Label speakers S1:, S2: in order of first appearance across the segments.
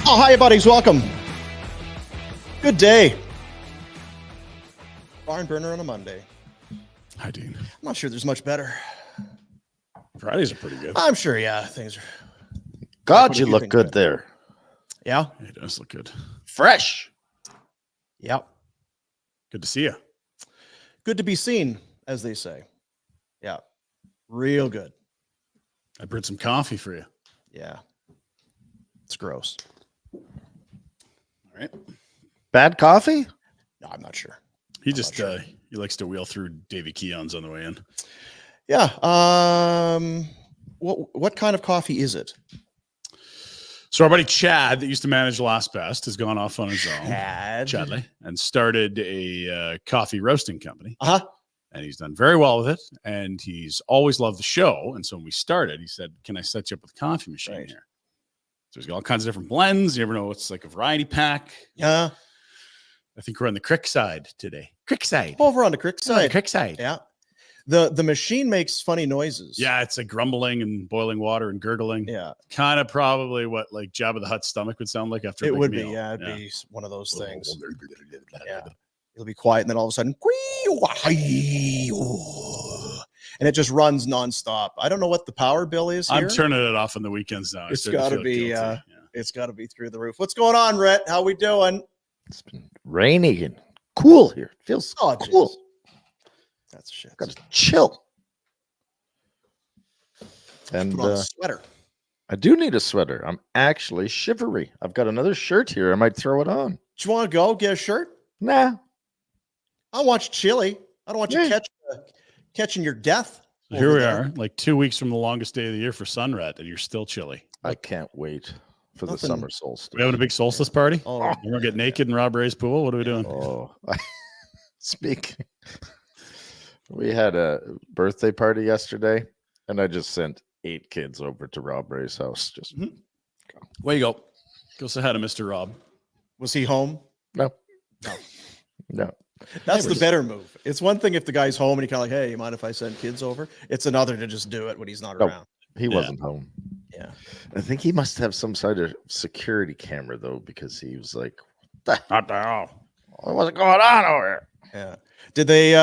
S1: Oh, hi, buddies. Welcome. Good day. Barn burner on a Monday.
S2: Hi, Dean.
S1: I'm not sure there's much better.
S2: Fridays are pretty good.
S1: I'm sure, yeah. Things are.
S3: God, you look good there.
S1: Yeah.
S2: It does look good.
S3: Fresh.
S1: Yep.
S2: Good to see you.
S1: Good to be seen, as they say. Yeah. Real good.
S2: I brewed some coffee for you.
S1: Yeah. It's gross.
S2: All right.
S3: Bad coffee?
S1: No, I'm not sure.
S2: He he likes to wheel through Davy Keon's on the way in.
S1: Yeah. What kind of coffee is it?
S2: So our buddy Chad, that used to manage Last Best, has gone off on his own. Chadley, and started a coffee roasting company.
S1: Uh-huh.
S2: And he's done very well with it. And he's always loved the show. And so when we started, he said, "Can I set you up with a coffee machine here?" So he's got all kinds of different blends. You never know, it's like a variety pack.
S1: Yeah.
S2: I think we're on the Crick side today. Crick side.
S1: Over on the Crick side.
S2: The Crick side.
S1: Yeah. The machine makes funny noises.
S2: Yeah, it's like grumbling and boiling water and gurgling.
S1: Yeah.
S2: Kind of probably what like Jabba the Hutt's stomach would sound like after a
S1: It
S2: big
S1: would
S2: meal.
S1: be. Yeah, it'd be one of those things. Yeah. It'll be quiet, and then all of a sudden, and it just runs nonstop. I don't know what the power bill is here.
S2: I'm turning it off on the weekends now.
S1: It's got to be. It's got to be through the roof. What's going on, Rhett? How we doing?
S3: It's been rainy and cool here. It feels cool.
S1: Geez. That's shit.
S3: Got to chill. And
S1: put on a sweater.
S3: I do need a sweater. I'm actually shivery. I've got another shirt here. I might throw it on.
S1: Do you want to go get a shirt?
S3: Nah.
S1: I want you chilly. I don't want you catching your death.
S2: Here we are, like 2 weeks from the longest day of the year for Sunrat, and you're still chilly.
S3: I can't wait for the summer solstice.
S2: We having a big solstice party?
S1: Oh,
S2: we're gonna get naked in Rob Ray's pool. What are we doing?
S3: Oh, speaking. We had a birthday party yesterday, and I just sent 8 kids over to Rob Ray's house. Just
S2: Way you go. Go say hi to Mr. Rob.
S1: Was he home?
S3: No.
S1: That's the better move. It's one thing if the guy's home and he kind of like, hey, you mind if I send kids over? It's another to just do it when he's not around.
S3: He wasn't home.
S1: Yeah.
S3: I think he must have some sort of security camera, though, because he was like,
S2: what the hell?
S3: What's going on over here?
S1: Yeah. Did they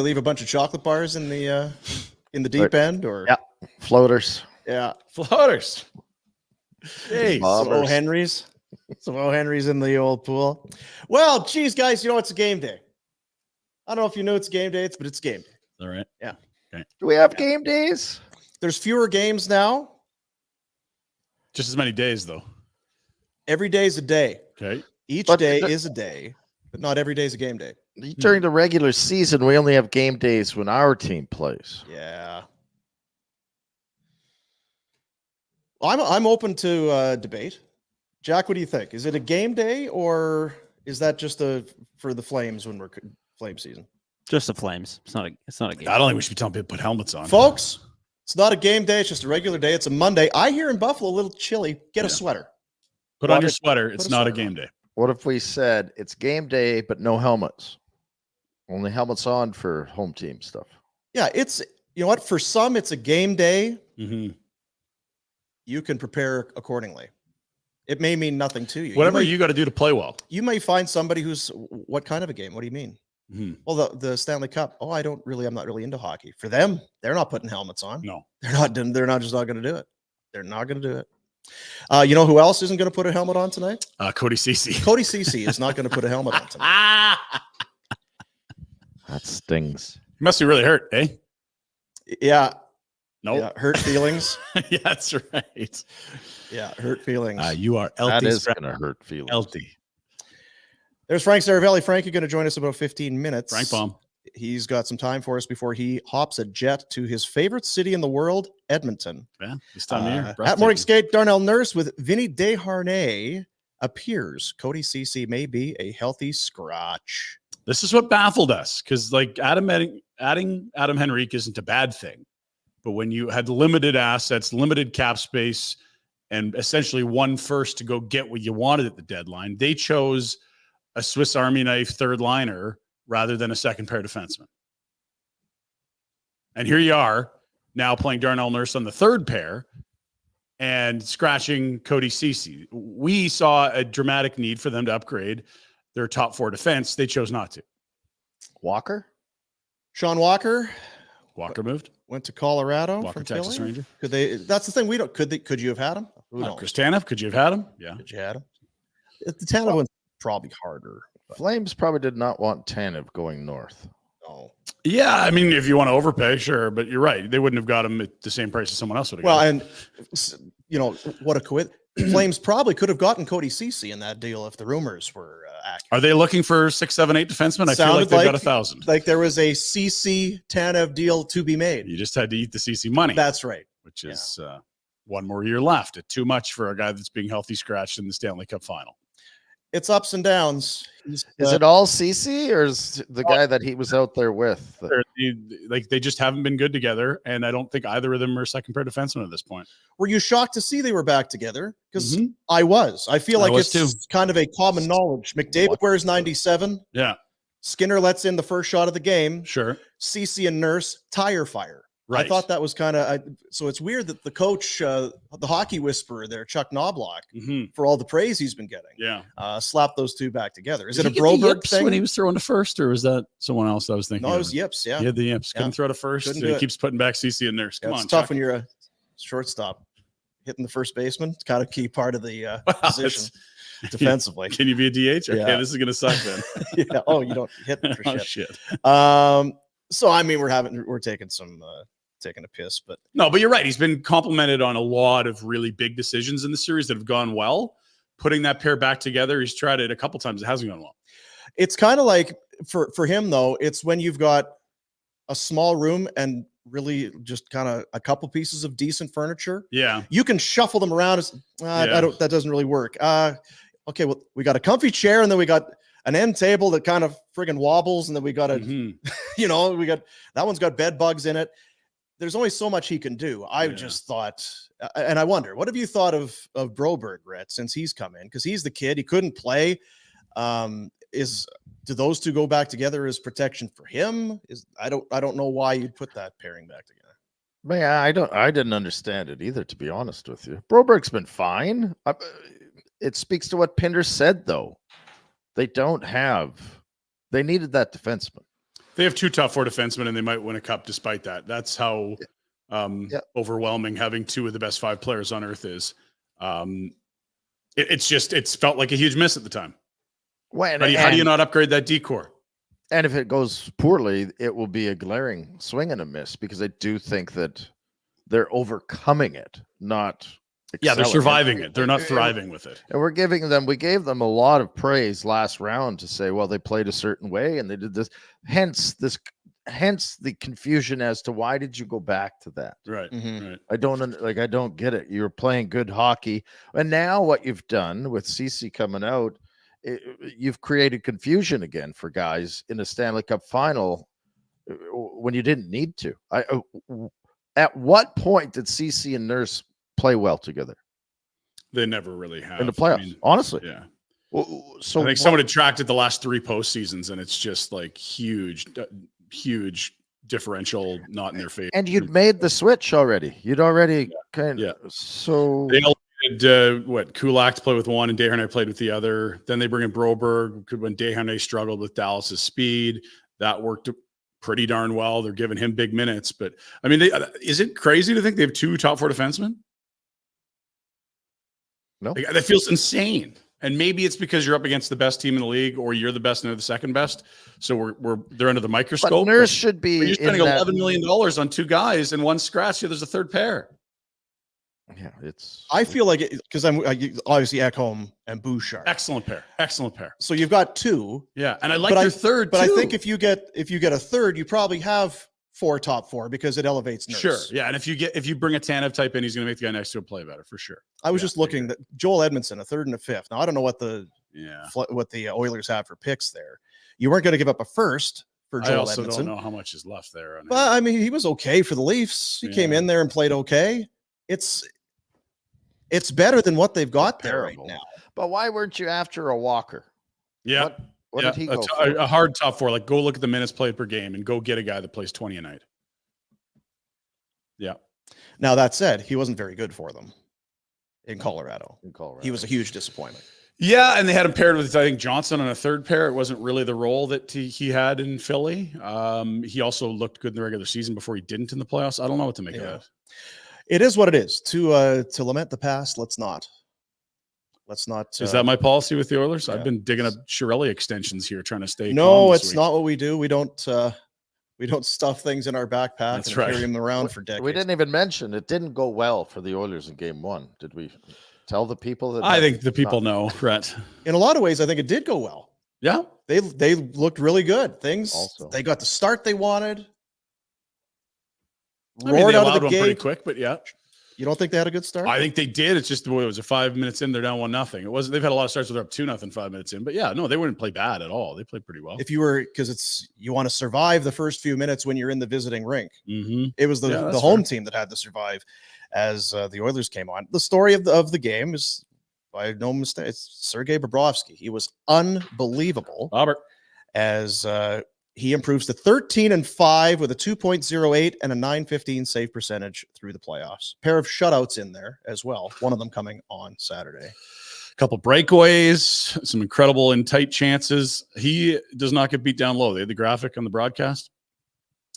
S1: leave a bunch of chocolate bars in the deep end? Or
S3: yeah, floaters.
S1: Yeah.
S2: Floaters. Hey,
S1: some O. Henry's. Some O. Henry's in the old pool. Well, geez, guys, you know, it's a game day. I don't know if you know it's game day, but it's game day.
S2: All right.
S1: Yeah.
S2: Okay.
S3: Do we have game days?
S1: There's fewer games now.
S2: Just as many days, though.
S1: Every day is a day.
S2: Okay.
S1: Each day is a day, but not every day is a game day.
S3: During the regular season, we only have game days when our team plays.
S1: Yeah. I'm open to debate. Jack, what do you think? Is it a game day or is that just for the Flames when we're Flame season?
S4: Just the Flames. It's not a game.
S2: I don't think we should be telling people to put helmets on.
S1: Folks, it's not a game day. It's just a regular day. It's a Monday. I hear in Buffalo a little chilly. Get a sweater.
S2: Put on your sweater. It's not a game day.
S3: What if we said it's game day, but no helmets? Only helmets on for home team stuff.
S1: Yeah, you know what? For some, it's a game day.
S2: Mm-hmm.
S1: You can prepare accordingly. It may mean nothing to you.
S2: Whatever you got to do to play well.
S1: You may find somebody who's, what kind of a game? What do you mean?
S2: Mm-hmm.
S1: Well, the Stanley Cup. Oh, I'm not really into hockey. For them, they're not putting helmets on.
S2: No,
S1: they're not just not going to do it. They're not going to do it. You know who else isn't going to put a helmet on tonight?
S2: Cody Ceci.
S1: Cody Ceci is not going to put a helmet on tonight.
S3: That stings.
S2: You must be really hurt, eh?
S1: Yeah.
S2: No.
S1: Yeah, hurt feelings.
S2: Yeah, that's right.
S1: Yeah, hurt feelings.
S2: You are LT.
S3: That is going to hurt feelings.
S2: LT.
S1: There's Frank Seravalli. Frank, you're going to join us about 15 minutes.
S2: Frank Baum.
S1: He's got some time for us before he hops a jet to his favorite city in the world, Edmonton.
S2: Yeah, this time of year.
S1: At Morning Skate, Darnell Nurse with Vinny Desharnais appears. Cody Ceci may be a healthy scratch.
S2: This is what baffled us because, like, adding Adam Henrique isn't a bad thing. But when you had limited assets, limited cap space, and essentially one first to go get what you wanted at the deadline, they chose a Swiss Army knife third liner rather than a second pair defenseman. And here you are now playing Darnell Nurse on the third pair and scratching Cody Ceci. We saw a dramatic need for them to upgrade their top 4 defense. They chose not to.
S3: Walker?
S1: Sean Walker
S2: Walker moved.
S1: went to Colorado
S2: Walker,
S1: from
S2: Texas
S1: Philly.
S2: Ranger.
S1: Could they? That's the thing. We don't. Could you have had him? Who knows?
S2: Chris Tanev, could you have had him? Yeah.
S1: Could you had him? The Tanev one's probably harder. But
S3: Flames probably did not want Tanev going north.
S1: no.
S2: Yeah, I mean, if you want to overpay, sure, but you're right. They wouldn't have got him at the same price as someone else would have
S1: Well,
S2: got.
S1: and what a coincidence. Flames probably could have gotten Cody Ceci in that deal if the rumors were accurate.
S2: Are they looking for 6, 7, 8 defensemen? I feel like
S1: Sounded
S2: they've got
S1: like-
S2: 1,000.
S1: Like there was a Ceci Tanev deal to be made.
S2: You just had to eat the CC money,
S1: That's right.
S2: which is one more year left. It's too much for a guy that's being healthy scratched in the Stanley Cup final.
S1: It's ups and downs.
S3: Is it all Ceci or is the guy that he was out there with?
S2: They just haven't been good together, and I don't think either of them are second pair defensemen at this point.
S1: Were you shocked to see they were back together? Because
S2: Mhm.
S1: I was. I feel
S2: I
S1: like
S2: was
S1: it's kind of a common knowledge. McDavid wears 97.
S2: Yeah,
S1: Skinner lets in the first shot of the game.
S2: sure.
S1: Ceci and Nurse tire fire.
S2: Right.
S1: I thought that was kind of so. It's weird that the coach, the hockey whisperer there, Chuck Knobloch,
S2: Mhm.
S1: for all the praise he's been getting,
S2: Yeah.
S1: slapped those two back together. Is
S2: Did
S1: it a
S2: he get the
S1: Broberg
S2: yips
S1: thing?
S2: when he was throwing to first, or was that someone else I was thinking?
S1: No, it
S2: of?
S1: was Yips. Yeah,
S2: He had the yips. Couldn't
S1: Yeah.
S2: throw to first.
S1: Couldn't
S2: and
S1: do
S2: he
S1: it.
S2: keeps putting back CC and Nurse. Come
S1: it's
S2: on,
S1: tough
S2: Chuck.
S1: when you're a shortstop hitting the first baseman. It's kind of key part of the
S2: Wow,
S1: position defensively.
S2: Can you be a DH? Okay,
S1: Yeah.
S2: this is gonna suck then.
S1: Yeah. Oh, you don't hit for
S2: Oh,
S1: shit.
S2: shit.
S1: So I mean, we're taking a piss, but
S2: No, but you're right. He's been complimented on a lot of really big decisions in the series that have gone well. Putting that pair back together, he's tried it a couple times. It hasn't gone well.
S1: it's kind of like for him though. It's when you've got a small room and really just kind of a couple pieces of decent furniture.
S2: Yeah.
S1: You can shuffle them around.
S2: Yeah.
S1: I don't. That doesn't really work. Okay, well, we got a comfy chair, and then we got an end table that kind of friggin' wobbles, and then we got a,
S2: Mhm.
S1: we got that one's got bed bugs in it. There's only so much he can do. I
S2: Yeah.
S1: just thought, and I wonder, what have you thought of Broberg, Rhett, since he's come in? Because he's the kid. He couldn't play. Do those two go back together as protection for him? I don't know why you'd put that pairing back together.
S3: Man, I didn't understand it either, to be honest with you. Broberg's been fine. It speaks to what Pinder said, though. They needed that defenseman.
S2: They have 2 top 4 defensemen, and they might win a cup despite that. That's how overwhelming having 2 of the best 5 players on earth is. It's felt like a huge miss at the time.
S3: Well,
S2: How do you not upgrade that decor?
S3: And if it goes poorly, it will be a glaring swing and a miss, because I do think that they're overcoming it, not
S2: Yeah, they're
S3: excelling.
S2: surviving it. They're not thriving with it.
S3: And we gave them a lot of praise last round to say, well, they played a certain way and they did this. Hence the confusion as to why did you go back to that?
S2: Right.
S1: Mhm.
S2: Right.
S3: I don't get it. You're playing good hockey. And now what you've done with Ceci coming out, you've created confusion again for guys in a Stanley Cup final when you didn't need to. At what point did Ceci and Nurse play well together
S2: They never really have
S3: in the playoffs? Honestly.
S2: Yeah.
S3: So
S2: I think someone had tracked it the last 3 postseasons, and it's just like huge differential, not in their favor.
S3: and you'd made the switch already. You'd already kind of
S2: Yeah.
S3: so
S2: They all did Kulak to play with one, and Desharnais played with the other. Then they bring in Broberg when Desharnais struggled with Dallas's speed. That worked pretty darn well. They're giving him big minutes, but I mean, is it crazy to think they have 2 top 4 defensemen?
S3: No.
S2: Like, that feels insane. And maybe it's because you're up against the best team in the league, or you're the best and they're the second best. So they're under the microscope.
S3: but Nurse should be
S2: But you're spending
S3: in that-
S2: $11 million on 2 guys and 1 scratch. Yeah, there's a 3rd pair.
S3: Yeah, it's
S1: I feel like because I'm obviously Ekholm and Bouchard.
S2: Excellent pair. Excellent pair.
S1: So you've got 2,
S2: Yeah, and I like
S1: But
S2: your third.
S1: but
S2: too.
S1: I think if you get a third, you probably have 4 top 4 because it elevates Nurse.
S2: sure, yeah, and if you bring a Tanev type in, he's going to make the guy next to him play better for sure.
S1: I was
S2: Yeah,
S1: just looking that Joel Edmondson, a 3rd and a 5th. Now I don't know what the
S2: Yeah,
S1: Oilers have for picks there. You weren't going to give up a 1st for
S2: I
S1: Joel
S2: also
S1: Edmondson.
S2: don't know how much is left there. On
S1: But
S2: him.
S1: I mean, he was okay for the Leafs. He came
S2: Yeah.
S1: in there and played okay. It's better than what they've got there right
S3: Terrible.
S1: now.
S3: But why weren't you after a Walker?
S2: Yeah,
S3: What
S2: yeah,
S3: did he go for?
S2: a hard top 4. Like, go look at the minutes played per game and go get a guy that plays 20 a night. Yeah,
S1: Now that said, he wasn't very good for them. in Colorado. He was a huge disappointment.
S2: Yeah, and they had him paired with, I think, Johnson on a third pair. It wasn't really the role that he had in Philly. He also looked good in the regular season before he didn't in the playoffs. I don't know what to make of that.
S1: It is what it is. To lament the past, let's not. Is
S2: that my policy with the Oilers? Yeah. I've been digging up Chiarelli extensions here, trying to stay.
S1: No, it's not what we do. We don't stuff things in our backpack and carry them around for decades.
S3: We didn't even mention it didn't go well for the Oilers in Game 1. Did we tell the people that?
S2: I think the people know, Brett.
S1: In a lot of ways, I think it did go well.
S2: Yeah,
S1: they looked really good. They got the start they wanted.
S2: Roared out of the gate pretty quick, but yeah.
S1: You don't think they had a good start?
S2: I think they did. It's just the way it was. 5 minutes in, they're down 1-0. It wasn't. They've had a lot of starts where they're up 2-0 5 minutes in. But yeah, no, they wouldn't play bad at all. They played pretty well.
S1: If you were, because you want to survive the first few minutes when you're in the visiting rink.
S2: Mm-hmm.
S1: It was the home team that had to survive as the Oilers came on. The story of the game is, by no mistake, it's Sergei Bobrovsky. He was unbelievable.
S2: Robert,
S1: as he improves to 13-5 with a 2.08 and a 915 save percentage through the playoffs. Pair of shutouts in there as well. One of them coming on Saturday.
S2: A couple breakaways, some incredible in tight chances. He does not get beat down low. They had the graphic on the broadcast.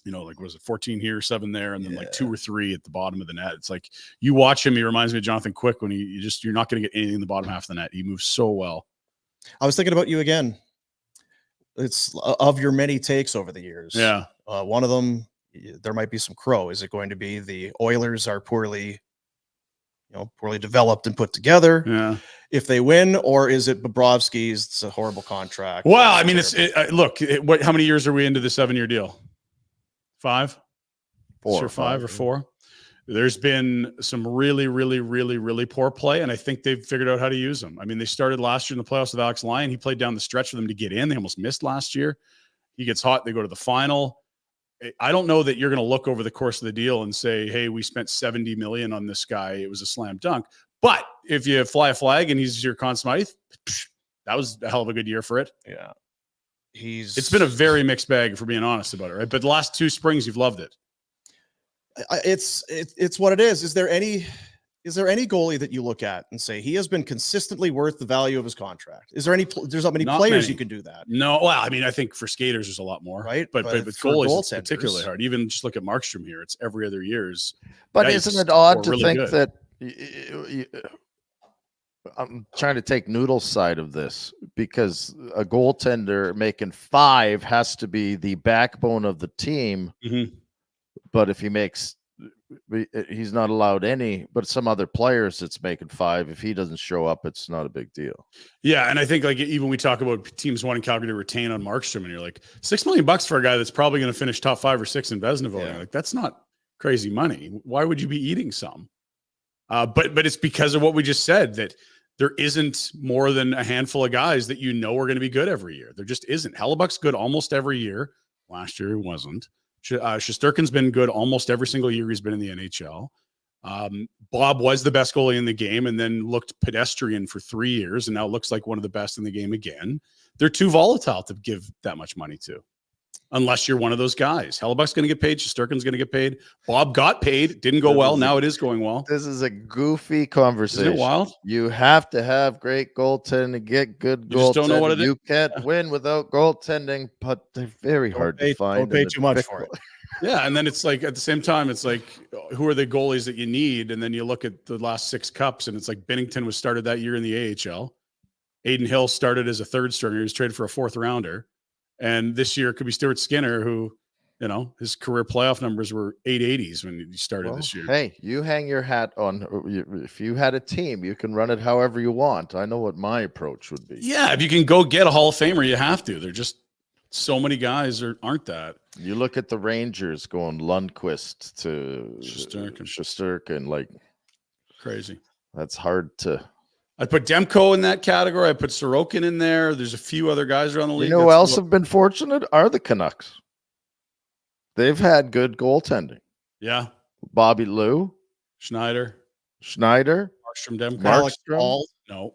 S2: Like was it 14 here, 7 there, and then like 2 or 3 at the bottom of the net. It's like you watch him. He reminds me of Jonathan Quick when you're not going to get anything in the bottom half of the net. He moves so well.
S1: I was thinking about you again. It's of your many takes over the years.
S2: Yeah.
S1: One of them, there might be some crow. Is it going to be the Oilers are poorly developed and put together?
S2: Yeah.
S1: If they win, or is it Bobrovsky's? It's a horrible contract.
S2: Well, I mean, how many years are we into the 7-year deal? 5?
S3: 4
S2: or 5 or 4. There's been some really, really, really, really poor play, and I think they've figured out how to use them. I mean, they started last year in the playoffs with Alex Lyon. He played down the stretch for them to get in. They almost missed last year. He gets hot. They go to the final. I don't know that you're going to look over the course of the deal and say, hey, we spent $70 million on this guy. It was a slam dunk. But if you fly a flag and he's your Conn Smythe, that was a hell of a good year for it.
S1: Yeah.
S2: It's been a very mixed bag, if we're being honest about it, right? But the last 2 springs, you've loved it.
S1: It's what it is. Is there any goalie that you look at and say he has been consistently worth the value of his contract? Is there there's not many players you can do that?
S2: No. Well, I mean, I think for skaters, there's a lot more,
S1: right?
S2: But with goalies, it's particularly hard. Even just look at Markstrom here. It's every other year's.
S3: But isn't it odd to think that I'm trying to take Noodle's side of this, because a goaltender making 5 has to be the backbone of the team.
S2: Mm-hmm.
S3: But if he's not allowed any, but some other players that's making 5, if he doesn't show up, it's not a big deal.
S2: Yeah. And I think even we talk about teams wanting Calgary to retain on Markstrom, and you're like, $6 million for a guy that's probably going to finish top 5 or 6 in Vezina voting.
S1: Yeah.
S2: Like, that's not crazy money. Why would you be eating some? But it's because of what we just said, that there isn't more than a handful of guys that are going to be good every year. There just isn't. Hellebuck's good almost every year. Last year he wasn't. Shesterkin's been good almost every single year he's been in the NHL. Bob was the best goalie in the game and then looked pedestrian for 3 years and now looks like one of the best in the game again. They're too volatile to give that much money to, unless you're one of those guys. Hellebuck's going to get paid. Shesterkin's going to get paid. Bob got paid. Didn't go well. Now it is going well.
S3: This is a goofy conversation.
S2: Isn't it wild?
S3: You have to have great goaltending to get good goaltending.
S2: You just don't know what it is.
S3: You can't win without goaltending, but they're very hard to find.
S1: Don't pay too much for it.
S2: Yeah, and then it's like at the same time, it's like, who are the goalies that you need? And then you look at the last 6 cups, and it's like Binnington was started that year in the AHL. Aiden Hill started as a 3rd stringer. He was traded for a 4th rounder. And this year it could be Stuart Skinner, who, his career playoff numbers were 880s when he started this year.
S3: Hey, you hang your hat on. If you had a team, you can run it however you want. I know what my approach would be.
S2: Yeah, if you can go get a Hall of Famer, you have to. They're just so many guys aren't that.
S3: You look at the Rangers going Lundqvist to Shesterkin, like
S2: crazy.
S3: That's hard to.
S2: I put Demko in that category. I put Sorokin in there. There's a few other guys around the league.
S3: You know who else have been fortunate are the Canucks. They've had good goaltending.
S2: Yeah.
S3: Bobby Lou.
S2: Schneider.
S3: Markstrom
S2: Demko. No.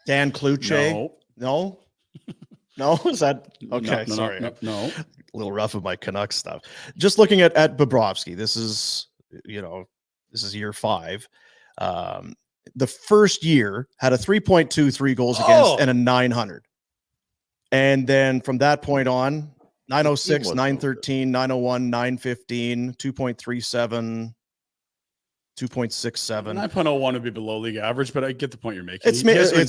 S1: Dan Kluche. No. No, is that okay?
S2: No,
S1: sorry,
S2: no.
S1: A little rough of my Canucks stuff. Just looking at Bobrovsky, this is year 5. the first year had a 3.23 goals against and a 900. And then from that point on, 906, 913, 901, 915, 2.37, 2.67.
S2: 9.01 would be below league average, but I get the point you're making.
S1: It's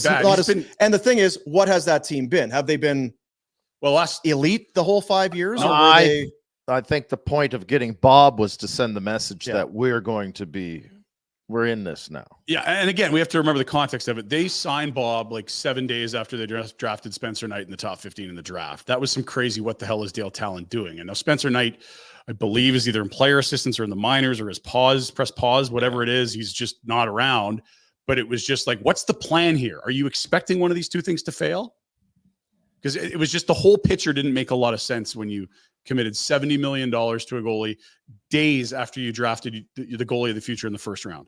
S1: not as, and the thing is, what has that team been? Have they been elite the whole 5 years?
S3: No,
S1: or were they...
S3: I think the point of getting Bob was to send the message that we're in this now.
S2: Yeah, and again, we have to remember the context of it. They signed Bob like 7 days after they drafted Spencer Knight in the top 15 in the draft. That was some crazy, what the hell is Dale Talon doing? And now Spencer Knight, I believe, is either in player assistance or in the minors or press pause, whatever it is. He's just not around. But it was just like, what's the plan here? Are you expecting one of these two things to fail? Because it was just the whole picture didn't make a lot of sense when you committed $70 million to a goalie days after you drafted the goalie of the future in the first round.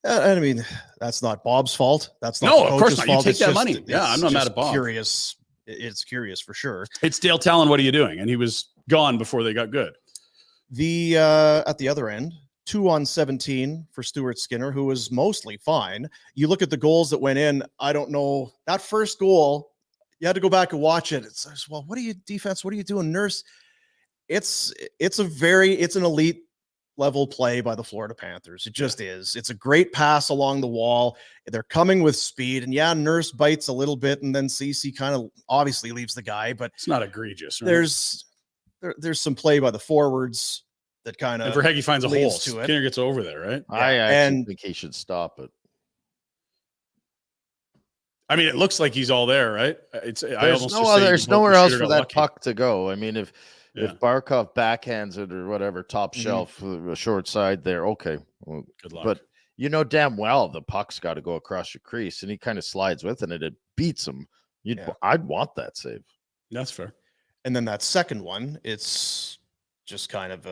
S1: I mean, that's not Bob's fault. That's not
S2: of course not.
S1: Fault.
S2: You take that money. Yeah, I'm not mad at Bob.
S1: Curious. It's curious for sure.
S2: It's Dale Talon. What are you doing? And he was gone before they got good.
S1: The at the other end, 2 on 17 for Stuart Skinner, who was mostly fine. You look at the goals that went in. I don't know, that first goal. You had to go back and watch it. It's well, what are you defense? What are you doing, Nurse? It's an elite level play by the Florida Panthers. It just is. It's a great pass along the wall. They're coming with speed, and Nurse bites a little bit, and then Ceci kind of obviously leaves the guy, but
S2: it's not egregious. Right?
S1: There's some play by the forwards that kind of,
S2: and Verhaeghe finds a hole.
S1: To it.
S2: Skinner gets over there, right?
S3: Yeah. I actually think he should stop it.
S2: I mean, it looks like he's all there, right?
S3: There's nowhere else for that puck to go. I mean, if Barkov backhands it or whatever, top shelf, short side there, okay. Well,
S2: good luck.
S3: But you know damn well the puck's got to go across your crease, and he kind of slides with it, and it beats him. I'd want that save.
S2: That's fair.
S1: And then that second one, it's just kind of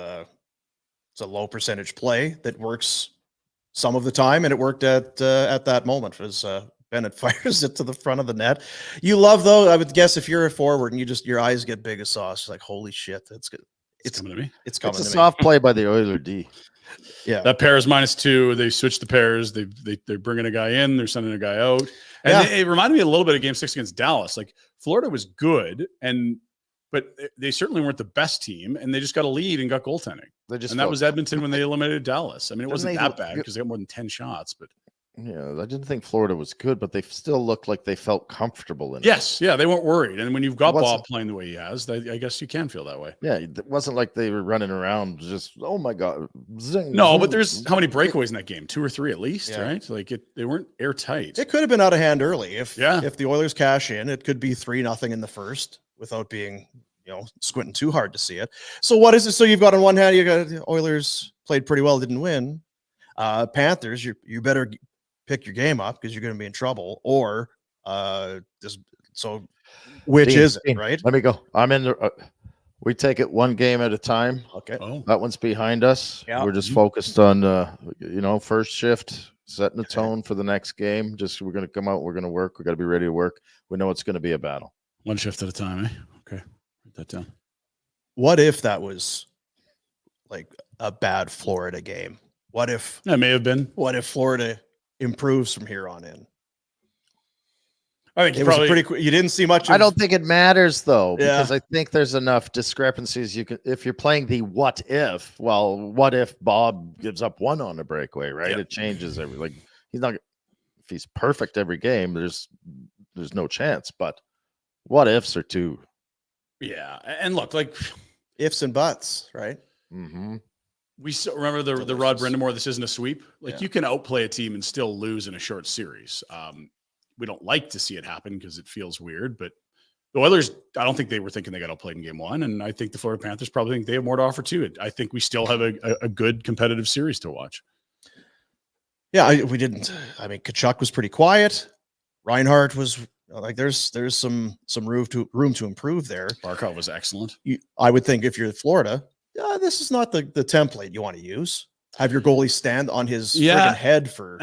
S1: it's a low percentage play that works some of the time, and it worked at that moment as Bennett fires it to the front of the net. You love, though, I would guess, if you're a forward and your eyes get big as sauce, like, holy shit, that's good.
S2: It's coming to me.
S1: It's coming.
S3: It's a soft play by the Oiler D.
S1: Yeah,
S2: that pair is -2. They switched the pairs. They're bringing a guy in. They're sending a guy out. And it reminded me a little bit of Game 6 against Dallas. Like, Florida was good, but they certainly weren't the best team, and they just got a lead and got goaltending. And that was Edmonton when they eliminated Dallas. I mean, it wasn't that bad because they got more than 10 shots, but.
S3: Yeah, I didn't think Florida was good, but they still looked like they felt comfortable in it.
S2: Yes, they weren't worried. And when you've got Bob playing the way he has, I guess you can feel that way.
S3: Yeah, it wasn't like they were running around just, oh my God. Zing,
S2: no,
S3: zing.
S2: But there's how many breakaways in that game? 2 or 3 at least, right? Like they weren't airtight.
S1: It could have been out of hand early. If the Oilers cash in, it could be 3-0 in the first without being, squinting too hard to see it. So what is it? So you've got on one hand, you got the Oilers played pretty well, didn't win. Panthers, you better pick your game up because you're going to be in trouble, or which is it, right?
S3: Let me go. I'm in the we take it one game at a time.
S1: Okay.
S3: That one's behind us. We're just focused on first shift, setting the tone for the next game. We're going to come out, we're going to work, we got to be ready to work. We know it's going to be a battle.
S2: One shift at a time, eh? Okay. Write that down.
S1: What if that was like a bad Florida game? What if
S2: that may have been?
S1: What if Florida improves from here on in?
S2: I think
S1: it was pretty. You didn't see much.
S3: I don't think it matters though, because I think there's enough discrepancies. You can, if you're playing the what if. Well, what if Bob gives up 1 on a breakaway? Right, it changes everything. Like he's not. If he's perfect every game, there's no chance. But what ifs are too.
S2: Yeah, and look, like
S1: ifs and buts, right?
S3: Mm-hmm.
S2: We still remember the Rod Brindamore. This isn't a sweep. Like you can outplay a team and still lose in a short series. We don't like to see it happen because it feels weird. But the Oilers, I don't think they were thinking they got outplayed in game 1, and I think the Florida Panthers probably think they have more to offer too. I think we still have a good competitive series to watch.
S1: Yeah, we didn't. I mean, Tkachuk was pretty quiet. Reinhart was like there's some room to improve there.
S2: Barkov was excellent.
S1: I would think if you're Florida. This is not the template you want to use. Have your goalie stand on his friggin' head for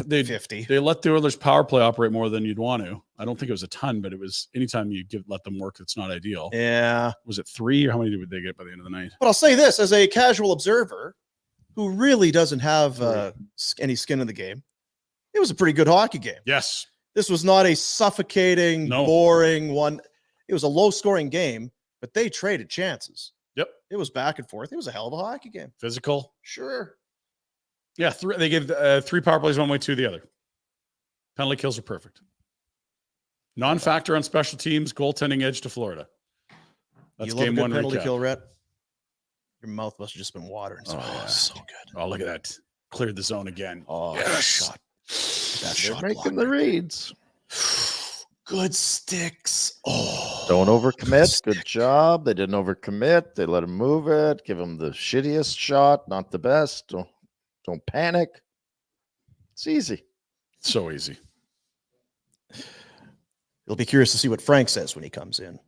S1: they 50.
S2: They let the Oilers power play operate more than you'd want to. I don't think it was a ton, but it was anytime you let them work, it's not ideal.
S1: Yeah.
S2: Was it 3 or how many did they get by the end of the night?
S1: But I'll say this as a casual observer who really doesn't have any skin in the game. It was a pretty good hockey game.
S2: Yes.
S1: This was not a suffocating, boring one. It was a low-scoring game, but they traded chances.
S2: Yep.
S1: It was back and forth. It was a hell of a hockey game.
S2: Physical.
S1: Sure.
S2: Yeah, they gave 3 power plays one way, 2 the other. Penalty kills are perfect. Non-factor on special teams, goaltending edge to Florida. That's
S1: you love
S2: game
S1: a good
S2: one
S1: penalty
S2: recap.
S1: kill, Rhett. Your mouth must have just been watering. So,
S2: yeah.
S1: So good.
S2: Oh, look at that. Cleared the zone again.
S3: Oh,
S1: That
S3: shot.
S1: That
S3: They're
S1: shot
S3: making
S1: block.
S3: the reads.
S1: Good sticks. Oh,
S3: Don't overcommit. Good job. They didn't overcommit. They let him move it. Give him the shittiest shot, not the best. Don't panic. It's easy.
S2: So easy.
S1: You'll be curious to see what Frank says when he comes in.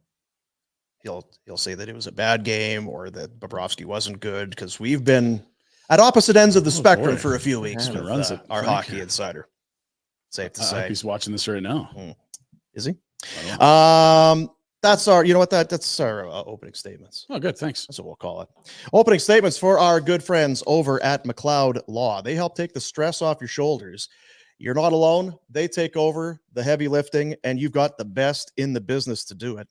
S1: He'll say that it was a bad game or that Bobrovsky wasn't good because we've been at opposite ends of the spectrum
S2: boy.
S1: for a few weeks
S3: Yeah,
S1: with
S2: runs it,
S1: our
S2: Frank.
S1: hockey insider. Safe to
S2: I
S1: say.
S2: hope he's watching this right now.
S1: Is he?
S2: I don't know.
S1: That's our, you know what, that's our opening statements.
S2: Oh, good. Thanks.
S1: That's what we'll call it. Opening statements for our good friends over at McLeod Law. They help take the stress off your shoulders. You're not alone. They take over the heavy lifting, and you've got the best in the business to do it.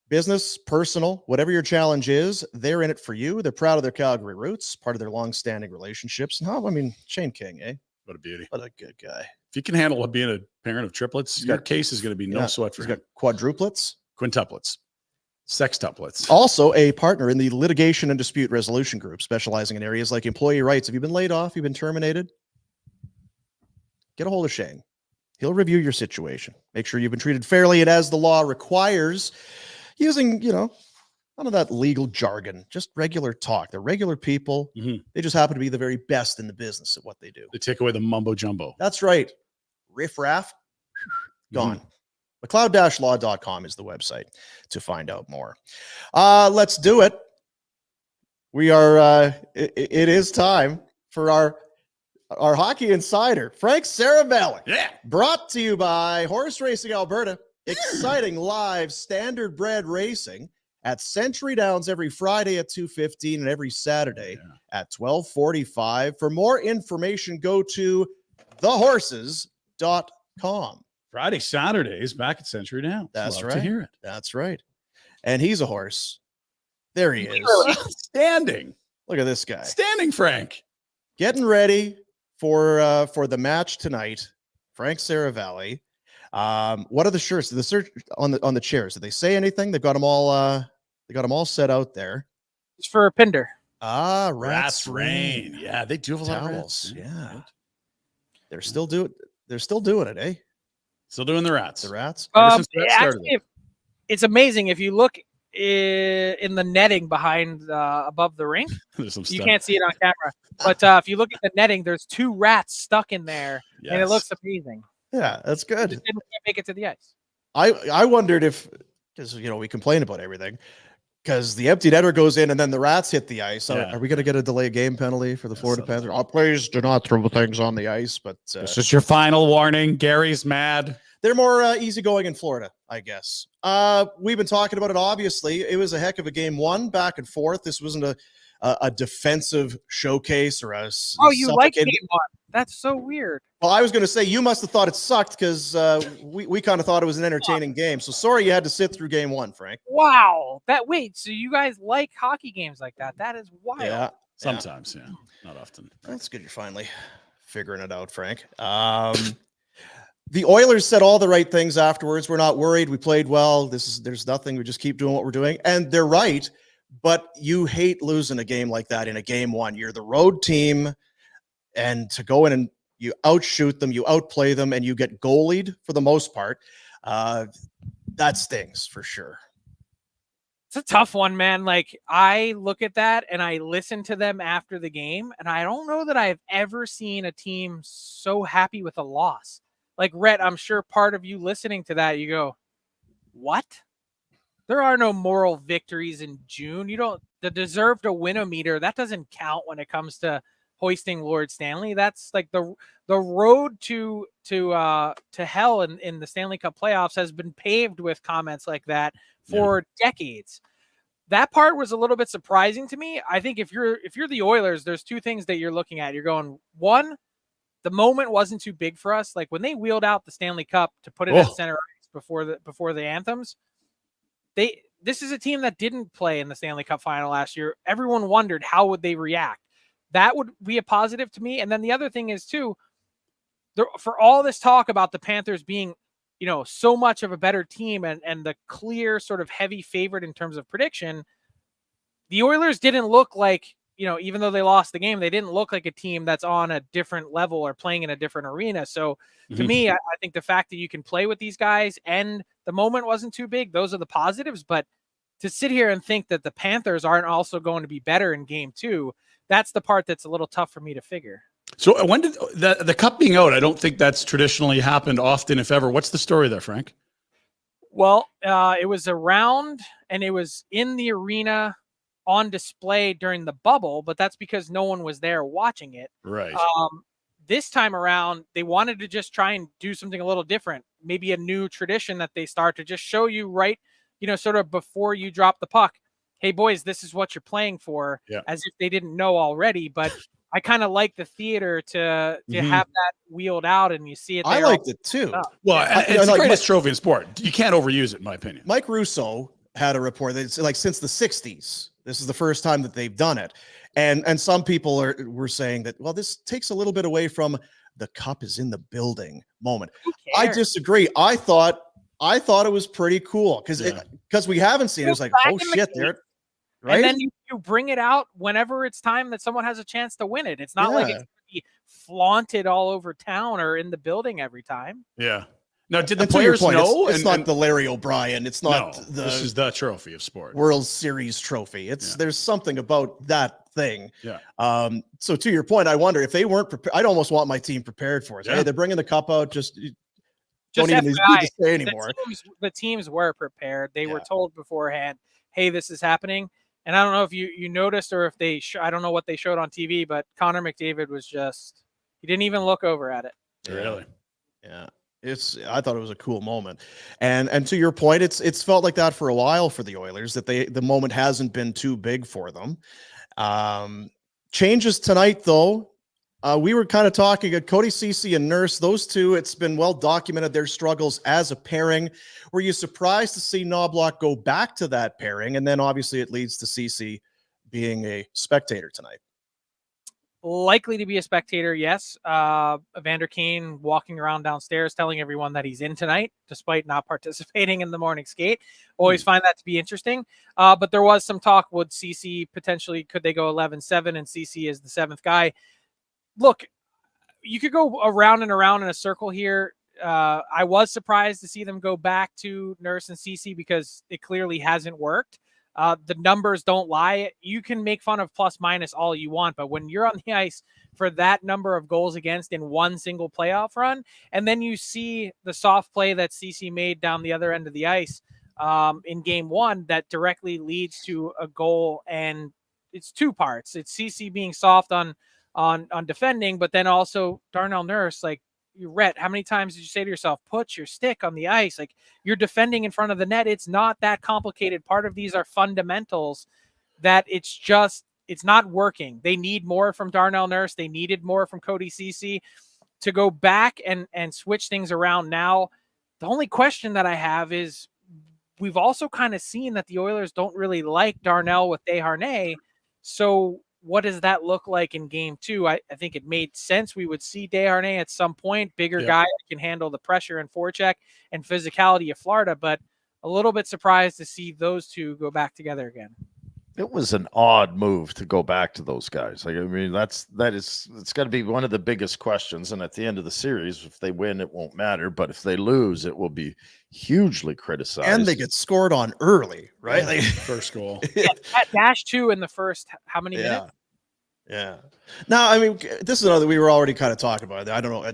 S1: Business, personal, whatever your challenge is, they're in it for you. They're proud of their Calgary roots, part of their long-standing relationships. And Shane King, eh?
S2: What a beauty.
S1: What a good guy.
S2: If you can handle being a parent of triplets, your case is going to be no sweat for
S1: He's
S2: him.
S1: got quadruplets.
S2: Quintuplets. Sextuplets.
S1: Also a partner in the litigation and dispute resolution group, specializing in areas like employee rights. Have you been laid off? You've been terminated? Get a hold of Shane. He'll review your situation. Make sure you've been treated fairly and as the law requires, using, none of that legal jargon, just regular talk. They're regular people.
S2: Mhm.
S1: They just happen to be the very best in the business at what they do.
S2: They take away the mumbo jumbo.
S1: That's right. Riff raff, gone. McLeod-law.com is the website to find out more. Let's do it. We are, it is time for our hockey insider, Frank Seravalli.
S2: Yeah.
S1: Brought to you by Horse Racing Alberta. Exciting live standardbred racing at Century Downs every Friday at 2:15 and every Saturday at 12:45. For more information, go to thehorses.com.
S2: Friday, Saturdays back at Century Downs.
S1: That's
S2: Love
S1: right.
S2: to hear it.
S1: That's right. And he's a horse. There he is.
S2: Standing.
S1: Look at this guy.
S2: Standing, Frank.
S1: Getting ready for the match tonight. Frank Seravalli. What are the shirts? The search on the chairs. Did they say anything? They've got them all. They got them all set out there.
S5: It's for Pinder.
S1: Rats
S2: Rain. Yeah, they do have a lot of
S1: Towels.
S2: rats.
S1: Yeah. They're still doing it, eh?
S2: Still doing the rats.
S1: The rats.
S2: Ever since the rats started.
S5: Actually, it's amazing. If you look in the netting behind above the rink,
S2: There's some
S5: you
S2: stuff.
S5: can't see it on camera. But if you look at the netting, there's 2 rats stuck in there, and it
S2: Yes.
S5: looks amazing.
S1: Yeah, that's
S5: It
S1: good.
S5: just didn't make it to the ice.
S1: I wondered if, because we complain about everything, because the empty netter goes in and then the rats hit the ice.
S2: Yeah.
S1: Are we going to get a delay game penalty for the
S2: Yeah,
S1: Florida
S2: something.
S1: Panthers? Please do not throw things on the ice. But
S2: This is your final warning. Gary's mad.
S1: they're more easygoing in Florida, I guess. We've been talking about it. Obviously, it was a heck of a game. One back and forth. This wasn't a defensive showcase or a.
S5: Oh, you like
S1: suffocating-
S5: game 1? That's so weird.
S1: Well, I was going to say you must have thought it sucked because we kind of thought it was an entertaining game. So sorry you had to sit through game 1, Frank.
S5: Wow. So you guys like hockey games like that? That is wild.
S1: Yeah.
S2: Sometimes, yeah. Not often.
S1: That's good. You're finally figuring it out, Frank. The Oilers said all the right things afterwards. We're not worried. We played well. There's nothing. We just keep doing what we're doing. And they're right. But you hate losing a game like that in a game 1. You're the road team. And to go in and you outshoot them, you outplay them, and you get goalied for the most part. That stings for sure.
S5: It's a tough one, man. Like, I look at that and I listen to them after the game, and I don't know that I've ever seen a team so happy with a loss. Like, Rhett, I'm sure part of you listening to that, you go, what? There are no moral victories in June. The deserve to win-o-meter, that doesn't count when it comes to hoisting Lord Stanley. That's like the road to hell in the Stanley Cup playoffs has been paved with comments like that for decades. That part was a little bit surprising to me. I think if you're the Oilers, there's 2 things that you're looking at. You're going, one, the moment wasn't too big for us. Like when they wheeled out the Stanley Cup to put it at center ice before the anthems, this is a team that didn't play in the Stanley Cup final last year. Everyone wondered how would they react. That would be a positive to me. And then the other thing is too, for all this talk about the Panthers being, so much of a better team and the clear sort of heavy favorite in terms of prediction, the Oilers didn't look like, even though they lost the game, they didn't look like a team that's on a different level or playing in a different arena. So to me, I think the fact that you can play with these guys and the moment wasn't too big, those are the positives. But to sit here and think that the Panthers aren't also going to be better in game 2, that's the part that's a little tough for me to figure.
S2: So when did the cup being out? I don't think that's traditionally happened often, if ever. What's the story there, Frank?
S5: Well, it was around and it was in the arena on display during the bubble, but that's because no one was there watching it.
S2: Right.
S5: This time around, they wanted to just try and do something a little different, maybe a new tradition that they start to just show you right, sort of before you drop the puck. Hey, boys, this is what you're playing for, as if they didn't know already. But I kind of like the theater to have that wheeled out and you see it there.
S1: I liked it too.
S2: Well, it's the greatest trophy in sport. You can't overuse it, in my opinion.
S1: Mike Russo had a report that it's like since the 60s, this is the first time that they've done it. And some people were saying that, well, this takes a little bit away from the cup is in the building moment. I disagree. I thought it was pretty cool because we haven't seen it. It's like, oh shit, there. Right?
S5: And then you bring it out whenever it's time that someone has a chance to win it. It's not like it's going to be flaunted all over town or in the building every time.
S2: Yeah. Now, did the players know?
S1: It's not the Larry O'Brien. It's not
S2: this is the trophy of sport.
S1: World Series trophy. There's something about that thing.
S2: Yeah.
S1: So to your point, I wonder if they weren't prepared. I'd almost want my team prepared for it. Yeah. Hey, they're bringing the cup out. Just don't even need to say anymore.
S5: The teams were prepared. They were told beforehand, hey, this is happening. And I don't know if you noticed or if they, I don't know what they showed on TV, but Connor McDavid was he didn't even look over at it.
S2: Really?
S1: Yeah. I thought it was a cool moment. And to your point, it's felt like that for a while for the Oilers, that the moment hasn't been too big for them. Changes tonight though. We were kind of talking Cody Ceci and Nurse, those two, it's been well documented their struggles as a pairing. Were you surprised to see Knobloch go back to that pairing? And then obviously it leads to Ceci being a spectator tonight.
S5: Likely to be a spectator, yes. Evander Kane walking around downstairs telling everyone that he's in tonight, despite not participating in the morning skate. Always find that to be interesting. But there was some talk, would Ceci potentially, could they go 11-7 and Ceci is the 7th guy? Look, you could go around and around in a circle here. I was surprised to see them go back to Nurse and Ceci because it clearly hasn't worked. The numbers don't lie. You can make fun of plus minus all you want, but when you're on the ice for that number of goals against in one single playoff run, and then you see the soft play that Ceci made down the other end of the ice in game 1 that directly leads to a goal, and it's 2 parts. It's Ceci being soft on defending, but then also Darnell Nurse, like, Rhett, how many times did you say to yourself, put your stick on the ice? Like, you're defending in front of the net. It's not that complicated. Part of these are fundamentals that it's not working. They need more from Darnell Nurse. They needed more from Cody Ceci to go back and switch things around now. The only question that I have is we've also kind of seen that the Oilers don't really like Darnell with Desharnais. So what does that look like in game 2? I think it made sense we would see Desharnais at some point, bigger guy that can handle the pressure and forecheck and physicality of Florida, but a little bit surprised to see those two go back together again.
S3: It was an odd move to go back to those guys. Like, I mean, it's got to be one of the biggest questions. And at the end of the series, if they win, it won't matter. But if they lose, it will be hugely criticized.
S1: And they get scored on early, right?
S2: Yeah,
S1: like,
S2: first goal.
S5: At -2 in the first, how many minutes?
S1: Yeah. Now, I mean, this is another we were already kind of talking about. I don't know.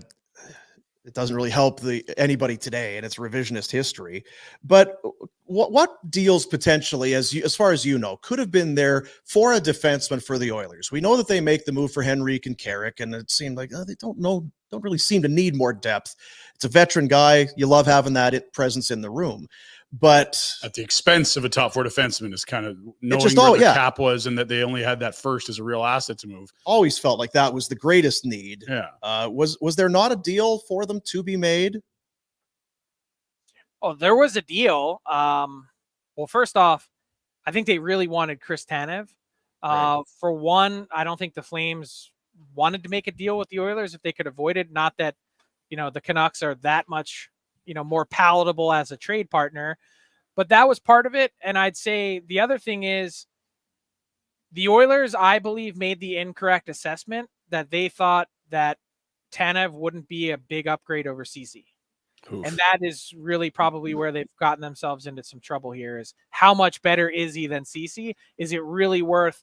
S1: It doesn't really help anybody today, and it's revisionist history. But what deals potentially, as far as you know, could have been there for a defenseman for the Oilers? We know that they make the move for Henrique and Carrick, and it seemed like they don't know don't really seem to need more depth. It's a veteran guy. You love having that presence in the room. But
S2: at the expense of a top 4 defenseman is kind of knowing
S1: just
S2: where the cap was and that they only had that first as a real asset to move.
S1: Always felt like that was the greatest need.
S2: Yeah.
S1: Was there not a deal for them to be made?
S5: Oh, there was a deal. Well, first off, I think they really wanted Chris Tanev.
S1: Right.
S5: For one, I don't think the Flames wanted to make a deal with the Oilers if they could avoid it. Not that, the Canucks are that much, more palatable as a trade partner, but that was part of it. And I'd say the other thing is the Oilers, I believe, made the incorrect assessment that they thought that Tanev wouldn't be a big upgrade over Ceci.
S2: Oof.
S5: And that is really probably where they've gotten themselves into some trouble here, is how much better is he than Ceci? Is it really worth,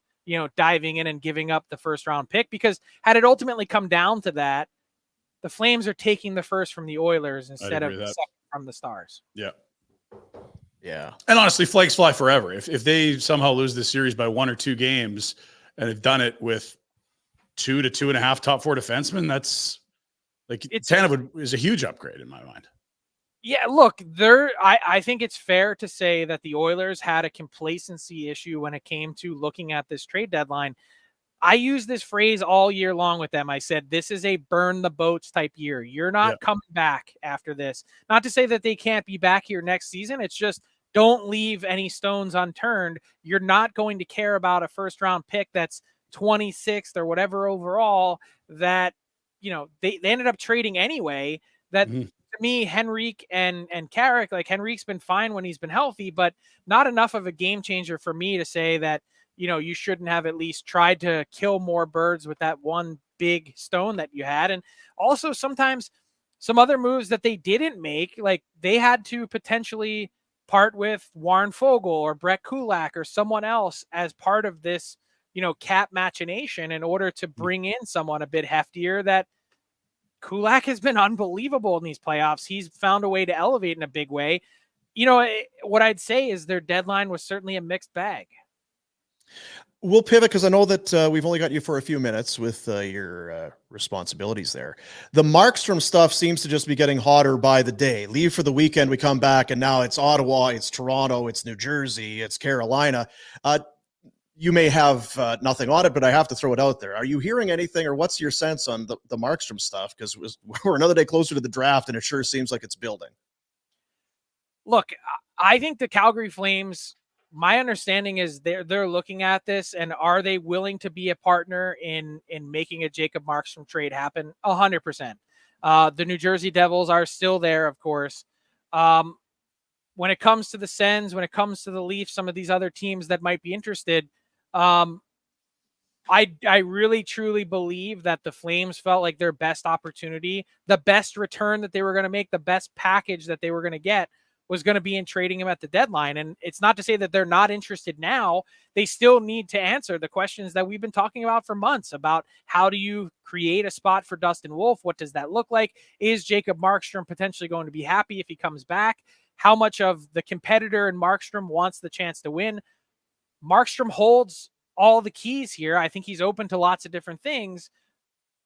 S5: diving in and giving up the first round pick? Because had it ultimately come down to that, the Flames are taking the first from the Oilers instead of the second from the Stars.
S2: Yeah.
S1: Yeah.
S2: And honestly, flakes fly forever. If they somehow lose this series by 1 or 2 games and have done it with 2 to 2.5 top 4 defensemen, that's like Tanev is a huge upgrade in my mind.
S5: Yeah, look, I think it's fair to say that the Oilers had a complacency issue when it came to looking at this trade deadline. I use this phrase all year long with them. I said, this is a burn the boats type year. You're not coming back after this. Not to say that they can't be back here next season. It's just don't leave any stones unturned. You're not going to care about a first round pick that's 26th or whatever overall that, they ended up trading anyway. That to me, Henrique and Carrick, like Henrique's been fine when he's been healthy, but not enough of a game changer for me to say that, you shouldn't have at least tried to kill more birds with that one big stone that you had. And also sometimes some other moves that they didn't make, like they had to potentially part with Warren Fogle or Brett Kulak or someone else as part of this, cap machination in order to bring in someone a bit heftier. That Kulak has been unbelievable in these playoffs. He's found a way to elevate in a big way. What I'd say is their deadline was certainly a mixed bag.
S1: We'll pivot because I know that we've only got you for a few minutes with your responsibilities there. The Markstrom stuff seems to just be getting hotter by the day. Leave for the weekend, we come back, and now it's Ottawa, it's Toronto, it's New Jersey, it's Carolina. You may have nothing on it, but I have to throw it out there. Are you hearing anything, or what's your sense on the Markstrom stuff? Because we're another day closer to the draft, and it sure seems like it's building.
S5: Look, I think the Calgary Flames, my understanding is they're looking at this, and are they willing to be a partner in making a Jacob Markstrom trade happen? 100%. The New Jersey Devils are still there, of course. When it comes to the Sens, when it comes to the Leafs, some of these other teams that might be interested, I really truly believe that the Flames felt like their best opportunity, the best return that they were going to make, the best package that they were going to get was going to be in trading him at the deadline. And it's not to say that they're not interested now. They still need to answer the questions that we've been talking about for months about how do you create a spot for Dustin Wolf? What does that look like? Is Jacob Markstrom potentially going to be happy if he comes back? How much of the competitor in Markstrom wants the chance to win? Markstrom holds all the keys here. I think he's open to lots of different things,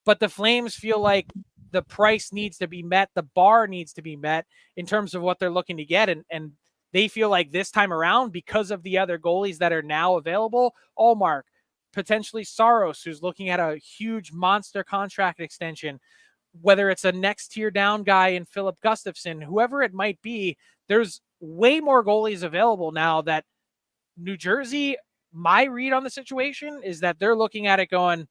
S5: but the Flames feel like the price needs to be met. The bar needs to be met in terms of what they're looking to get. And they feel like this time around, because of the other goalies that are now available, Allmark, potentially Saros, who's looking at a huge monster contract extension, whether it's a next tier down guy in Philip Gustafson, whoever it might be, there's way more goalies available now that New Jersey, my read on the situation is that they're looking at it going,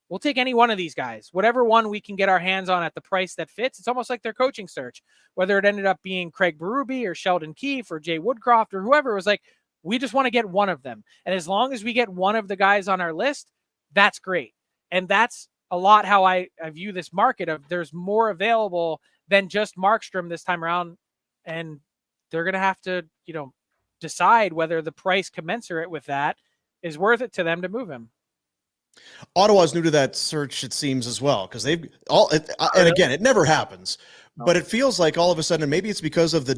S5: we'll take any one of these guys, whatever one we can get our hands on at the price that fits. It's almost like their coaching search, whether it ended up being Craig Berube or Sheldon Keefe or Jay Woodcroft or whoever. It was like, we just want to get one of them. And as long as we get one of the guys on our list, that's great. And that's a lot how I view this market of there's more available than just Markstrom this time around. And they're going to have to, decide whether the price commensurate with that is worth it to them to move him.
S1: Ottawa's new to that search, it seems, as well, because they've all, and again, it never happens, But it feels like all of a sudden, maybe it's because of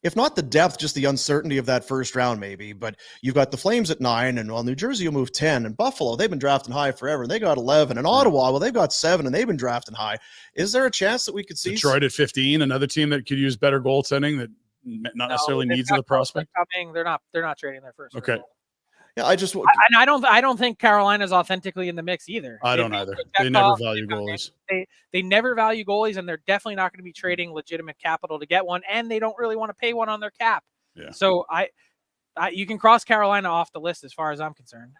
S1: if not the depth, just the uncertainty of that first round, maybe. But you've got the Flames at 9, and New Jersey will move 10, and Buffalo, they've been drafting high forever, and they got 11, and Ottawa, well, they've got 7, and they've been drafting high. Is there a chance that we could see
S2: Detroit at 15, another team that could use better goaltending that not necessarily needs of the prospect?
S5: Coming. They're not trading their first.
S2: Okay.
S1: Yeah,
S5: I don't think Carolina's authentically in the mix either.
S2: I don't either. They never value goalies.
S5: They never value goalies, and they're definitely not going to be trading legitimate capital to get one, and they don't really want to pay one on their cap.
S2: Yeah.
S5: So you can cross Carolina off the list as far as I'm concerned.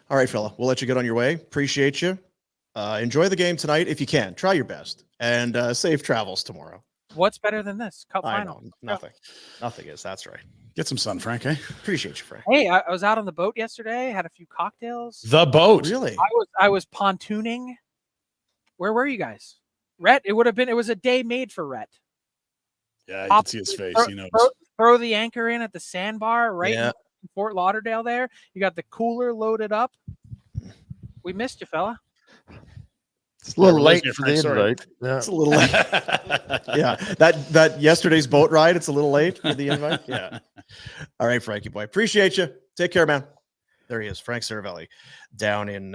S1: All right, fella, we'll let you get on your way. Appreciate you. Enjoy the game tonight if you can. Try your best, and safe travels tomorrow.
S5: What's better than this Cup
S1: I
S5: final?
S1: know, nothing is. That's right.
S2: Get some sun, Frank. Eh?
S1: Appreciate you, Frank.
S5: Hey, I was out on the boat yesterday. Had a few cocktails.
S2: The boat.
S1: Really?
S5: I was pontooning. Where were you guys? Rhett. It was a day made for Rhett.
S2: Yeah, you can see his face. He knows.
S5: Throw the anchor in at the sandbar right
S1: Yeah.
S5: in Fort Lauderdale there. You got the cooler loaded up. We missed you, fella.
S3: It's a little
S2: Never
S3: late
S2: listened,
S3: for
S2: Frank,
S3: the
S2: sorry.
S3: invite. Yeah.
S1: It's a little late. Yeah, that yesterday's boat ride, it's a little late for the invite. Yeah. All right, Frankie boy. Appreciate you. Take care, man. There he is, Frank Seravalli, down in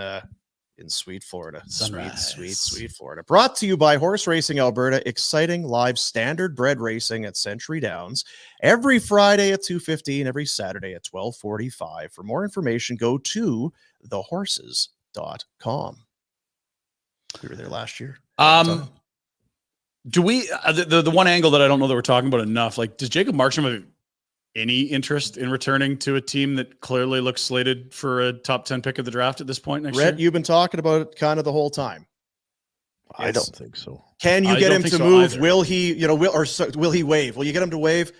S1: sweet Florida.
S2: Sunrise.
S1: Sweet Florida. Brought to you by Horse Racing Alberta. Exciting live standard bred racing at Century Downs every Friday at 2:15, every Saturday at 12:45. For more information, go to thehorses.com. We were there last year.
S2: Do we the one angle that I don't know that we're talking about enough? Like, does Jacob Markstrom have any interest in returning to a team that clearly looks slated for a top 10 pick of the draft at this point next year?
S1: You've been talking about it kind of the whole time.
S3: I don't think so.
S1: Can you
S2: I
S1: get
S2: don't
S1: him
S2: think
S1: to
S2: so
S1: move?
S2: either.
S1: Will he, will he waive? Will you get him to waive?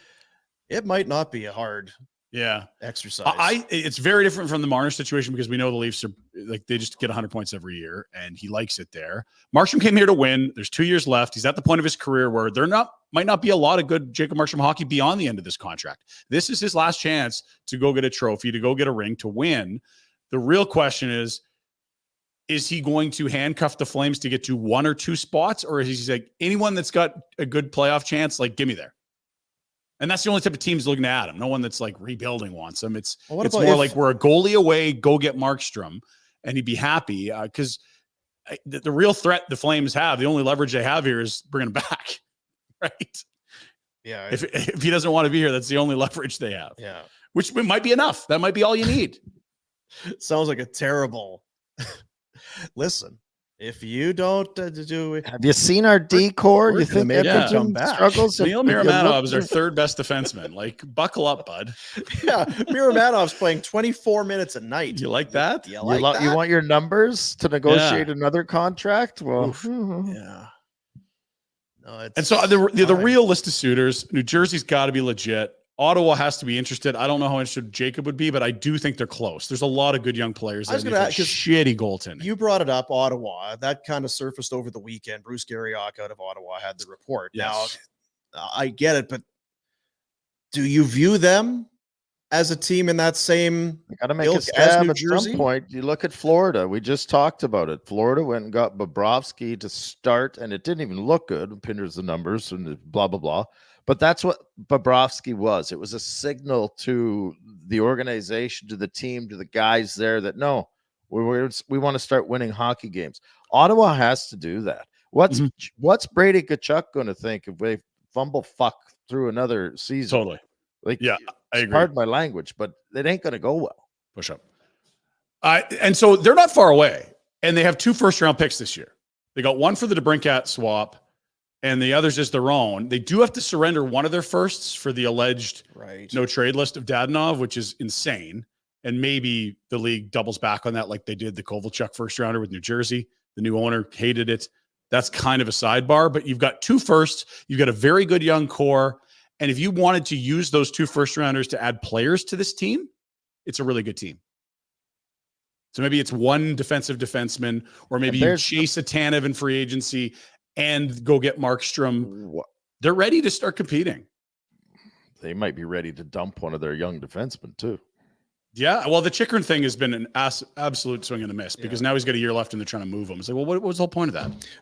S1: It might not be a hard
S2: Yeah.
S1: exercise.
S2: It's very different from the Marner situation because we know the Leafs are like, they just get 100 points every year and he likes it there. Markstrom came here to win. There's 2 years left. He's at the point of his career where might not be a lot of good Jacob Markstrom hockey beyond the end of this contract. This is his last chance to go get a trophy, to go get a ring, to win. The real question is he going to handcuff the Flames to get to 1 or 2 spots? Or is he like, anyone that's got a good playoff chance, like, give me there? And that's the only type of teams looking at him. No one that's like rebuilding wants him. It's more like we're a goalie away, go get Markstrom, and he'd be happy because the real threat the Flames have, the only leverage they have here is bringing him back, right?
S1: Yeah.
S2: If he doesn't want to be here, that's the only leverage they have.
S1: Yeah.
S2: Which might be enough. That might be all you need.
S1: Sounds like a terrible. Listen, if you don't do it,
S3: Have you seen our decor?
S1: we're
S3: You
S1: gonna
S3: think
S1: make
S2: him
S3: Edmonton
S1: come back.
S3: struggles?
S2: Neil
S3: if you
S2: Miramanov
S3: look-
S2: is our third best defenseman. Like, buckle up, bud.
S1: yeah, Miramanov's playing 24 minutes a night.
S2: You like that?
S1: You like that?
S3: You want your numbers to negotiate another contract? Well,
S1: Yeah. No, it's
S2: And so the
S1: fine.
S2: real list of suitors, New Jersey's got to be legit. Ottawa has to be interested. I don't know how interested Jacob would be, but I do think they're close. There's a lot of good young players.
S1: I was
S2: there.
S1: gonna
S2: They've got
S1: ask, 'cause
S2: shitty goaltending.
S1: You brought it up, Ottawa. That kind of surfaced over the weekend. Bruce Garriock out of Ottawa had the report.
S2: Yes.
S1: Now, I get it, but do you view them as a team in that same
S3: you got to make
S1: ilk
S3: a
S1: as
S3: stab
S1: New
S3: at
S1: Jersey?
S3: some point. You look at Florida. We just talked about it. Florida went and got Bobrovsky to start, and it didn't even look good. Pinder's the numbers and blah, blah, blah. But that's what Bobrovsky was. It was a signal to the organization, to the team, to the guys there that, no, we want to start winning hockey games. Ottawa has to do that. What's Brady Tkachuk going to think if they fumble fuck through another season?
S2: Totally.
S3: Like,
S2: Yeah, I agree.
S3: pardon my language, but it ain't going to go well.
S2: Push up. And so they're not far away. And they have 2 first-round picks this year. They got one for the DeBrincat swap, and the other's just their own. They do have to surrender one of their firsts for the alleged no trade list of Dadonov, which is insane. And maybe the league doubles back on that like they did the Kovalchuk first rounder with New Jersey. The new owner hated it. That's kind of a sidebar, but you've got 2 firsts. You've got a very good young core. And if you wanted to use those 2 first rounders to add players to this team, it's a really good team. So maybe it's one defensive defenseman, or maybe you chase a Tanev in free agency and go get Markstrom. They're ready to start competing.
S3: They might be ready to dump one of their young defensemen too.
S2: Yeah, well, the Chikrin thing has been an absolute swing and a miss because now he's got a year left and they're trying to move him. It's like, well, what was the whole point of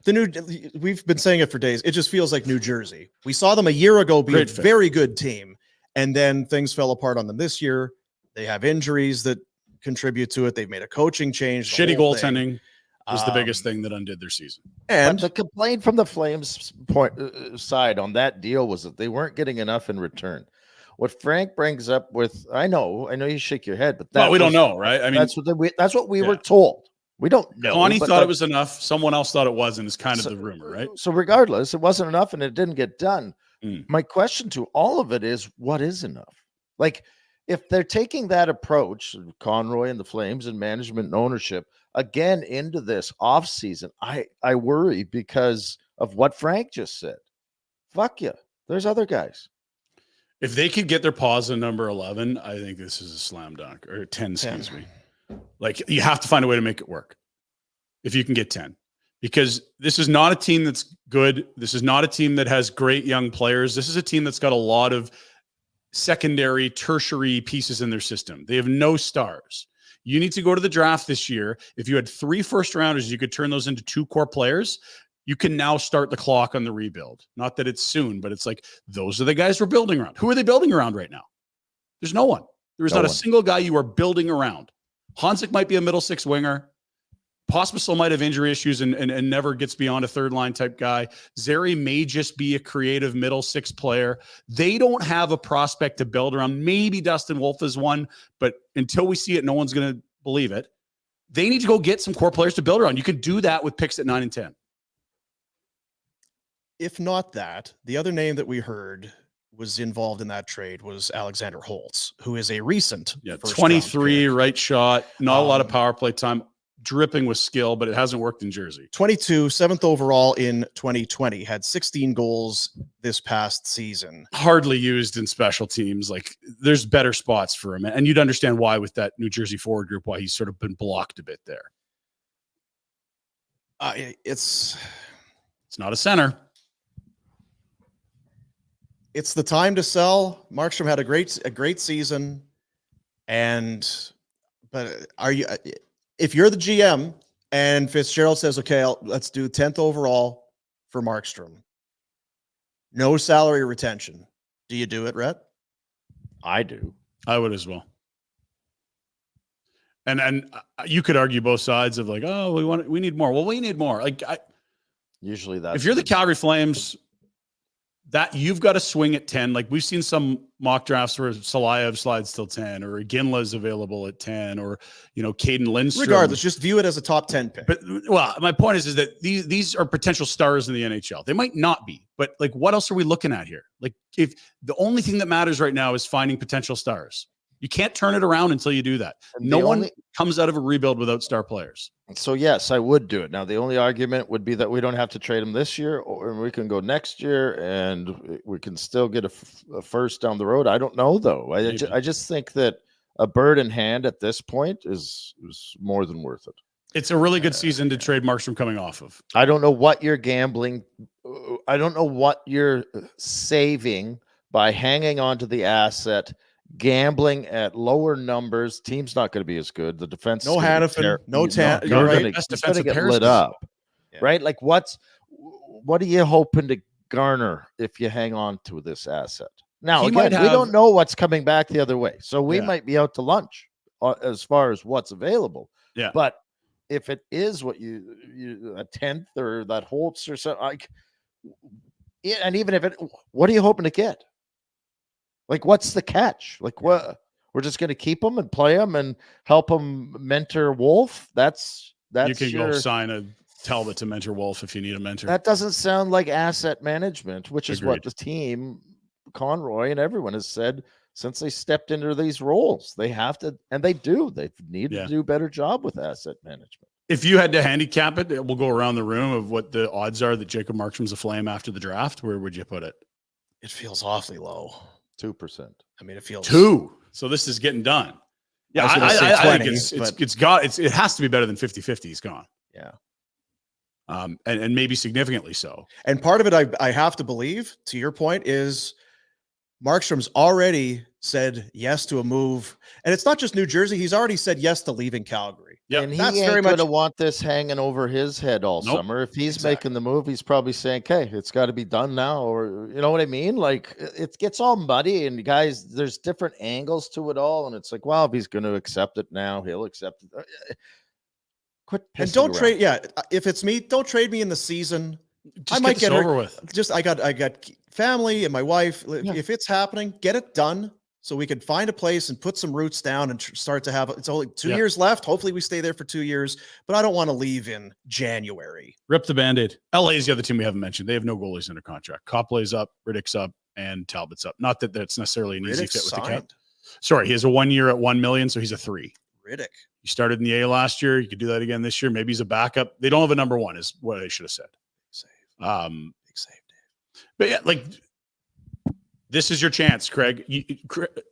S2: that?
S1: We've been saying it for days. It just feels like New Jersey. We saw them a year ago be
S2: Great
S1: a
S2: fit.
S1: very good team, and then things fell apart on them this year. They have injuries that contribute to it. They've made a coaching change. the
S2: Shitty
S1: whole thing.
S2: goaltending was the biggest thing that undid their season.
S1: And
S3: But the complaint from the Flames side on that deal was that they weren't getting enough in return. What Frank brings up with, I know you shake your head, but
S2: Well, we don't know, right? I mean,
S3: that's what we were told. We don't know.
S2: Connie
S3: but
S2: thought
S3: like-
S2: it was enough. Someone else thought it wasn't. Is kind of the rumor, right?
S3: So regardless, it wasn't enough and it didn't get done.
S2: Mm.
S3: My question to all of it is, what is enough? Like, if they're taking that approach, Conroy and the Flames and management and ownership, again into this offseason, I worry because of what Frank just said. Fuck you. There's other guys.
S2: If they could get their pause in number 11, I think this is a slam dunk, or 10, excuse me. Like, you have to find a way to make it work if you can get 10, because this is not a team that's good. This is not a team that has great young players. This is a team that's got a lot of secondary, tertiary pieces in their system. They have no stars. You need to go to the draft this year. If you had 3 first rounders, you could turn those into 2 core players. You can now start the clock on the rebuild. Not that it's soon, but it's like, those are the guys we're building around. Who are they building around right now? There's no one. There is not a single guy you are building around. Hansick might be a middle 6 winger. Pospisil might have injury issues and never gets beyond a third line type guy. Zeri may just be a creative middle 6 player. They don't have a prospect to build around. Maybe Dustin Wolf is one, but until we see it, no one's going to believe it. They need to go get some core players to build around. You can do that with picks at 9 and 10.
S1: if not that, the other name that we heard was involved in that trade was Alexander Holtz, who is a recent first
S2: 23,
S1: round pick.
S2: right shot, not a lot of power play time, dripping with skill, but it hasn't worked in Jersey.
S1: 22, 7th overall in 2020, had 16 goals this past season.
S2: Hardly used in special teams. Like, there's better spots for him. And you'd understand why with that New Jersey forward group, why he's sort of been blocked a bit there.
S1: It's
S2: not a center.
S1: It's the time to sell. Markstrom had a great season, but are you? If you're the GM and Fitzgerald says, "Okay, let's do 10th overall for Markstrom, no salary retention," do you do it, Rhett?
S3: I do.
S2: I would as well. And you could argue both sides of like, oh, we need more. Well, we need more. Like,
S3: usually that's
S2: if you're the Calgary Flames, that you've got to swing at 10. Like, we've seen some mock drafts where Salayev slides till 10, or Ginla is available at 10, or, Caden Lindstrom.
S1: Regardless, just view it as a top 10 pick.
S2: But, well, my point is that these are potential stars in the NHL. They might not be, but like, what else are we looking at here? Like, if the only thing that matters right now is finding potential stars, you can't turn it around until you do that. No one comes out of a rebuild without star players.
S3: So yes, I would do it. Now, the only argument would be that we don't have to trade him this year, or we can go next year and we can still get a first down the road. I don't know, though. I just think that a bird in hand at this point is more than worth it.
S2: It's a really good season to trade Markstrom coming off of.
S3: I don't know what you're gambling. I don't know what you're saving by hanging on to the asset, gambling at lower numbers. Team's not going to be as good. The defense,
S1: no Hannafin, no Tan.
S3: You're
S1: Right?
S3: going to get lit up, right? Like, what are you hoping to garner if you hang on to this asset? Now, again, we don't know what's coming back the other way, so we might be out to lunch as far as what's available.
S2: Yeah,
S3: but if it is what you a 10th or that Holtz or something, like, and even if what are you hoping to get? Like, what's the catch? Like, what? We're just going to keep them and play them and help them mentor Wolf. That's
S2: you can go sign a Talbot to mentor Wolf if you need a mentor.
S3: That doesn't sound like asset management, which is
S2: Agreed.
S3: what the team, Conroy and everyone has said since they stepped into these roles. They have to, and they do. They need to do a better job with asset management.
S2: If you had to handicap it, we'll go around the room of what the odds are that Jacob Markstrom's a Flame after the draft. Where would you put it?
S1: It feels awfully low.
S3: 2%.
S1: I mean, it feels
S2: 2. So this is getting done. Yeah, I think it has to be better than 50-50. He's gone.
S1: Yeah.
S2: And maybe significantly so.
S1: And part of it, I have to believe, to your point, is Markstrom's already said yes to a move. And it's not just New Jersey. He's already said yes to leaving Calgary.
S2: Yep.
S3: And he
S1: That's
S3: ain't
S1: very
S3: going
S1: much-
S3: to want this hanging over his head all
S2: Nope.
S3: summer. If he's
S1: Exactly.
S3: making the move, he's probably saying, okay, it's got to be done now. Or, you know what I mean? Like, it gets all muddy, and guys, there's different angles to it all. And it's like, well, if he's going to accept it now, he'll accept it. Quit pissing
S1: And don't
S3: around.
S1: trade. Yeah. If it's me, don't trade me in the season.
S2: Just
S1: might
S2: get
S1: get
S2: this
S1: her-
S2: over with.
S1: Just, I got family and my wife.
S3: Yeah.
S1: If it's happening, get it done. So we can find a place and put some roots down and start to have, it's only 2
S2: Yeah.
S1: years left. Hopefully we stay there for 2 years, but I don't want to leave in January.
S2: Rip the Band-Aid. LA is the other team we haven't mentioned. They have no goalies under contract. Copley's up, Riddick's up, and Talbot's up. Not that that's necessarily an easy
S1: Riddick
S2: fit with the cap.
S1: signed.
S2: Sorry, he has a 1 year at 1 million, so he's a 3.
S1: Riddick.
S2: He started in the A last year. You could do that again this year. Maybe he's a backup. They don't have a number 1, is what I should have said.
S1: Save.
S2: Um,
S1: Big save, Dave.
S2: But yeah, like, this is your chance, Craig.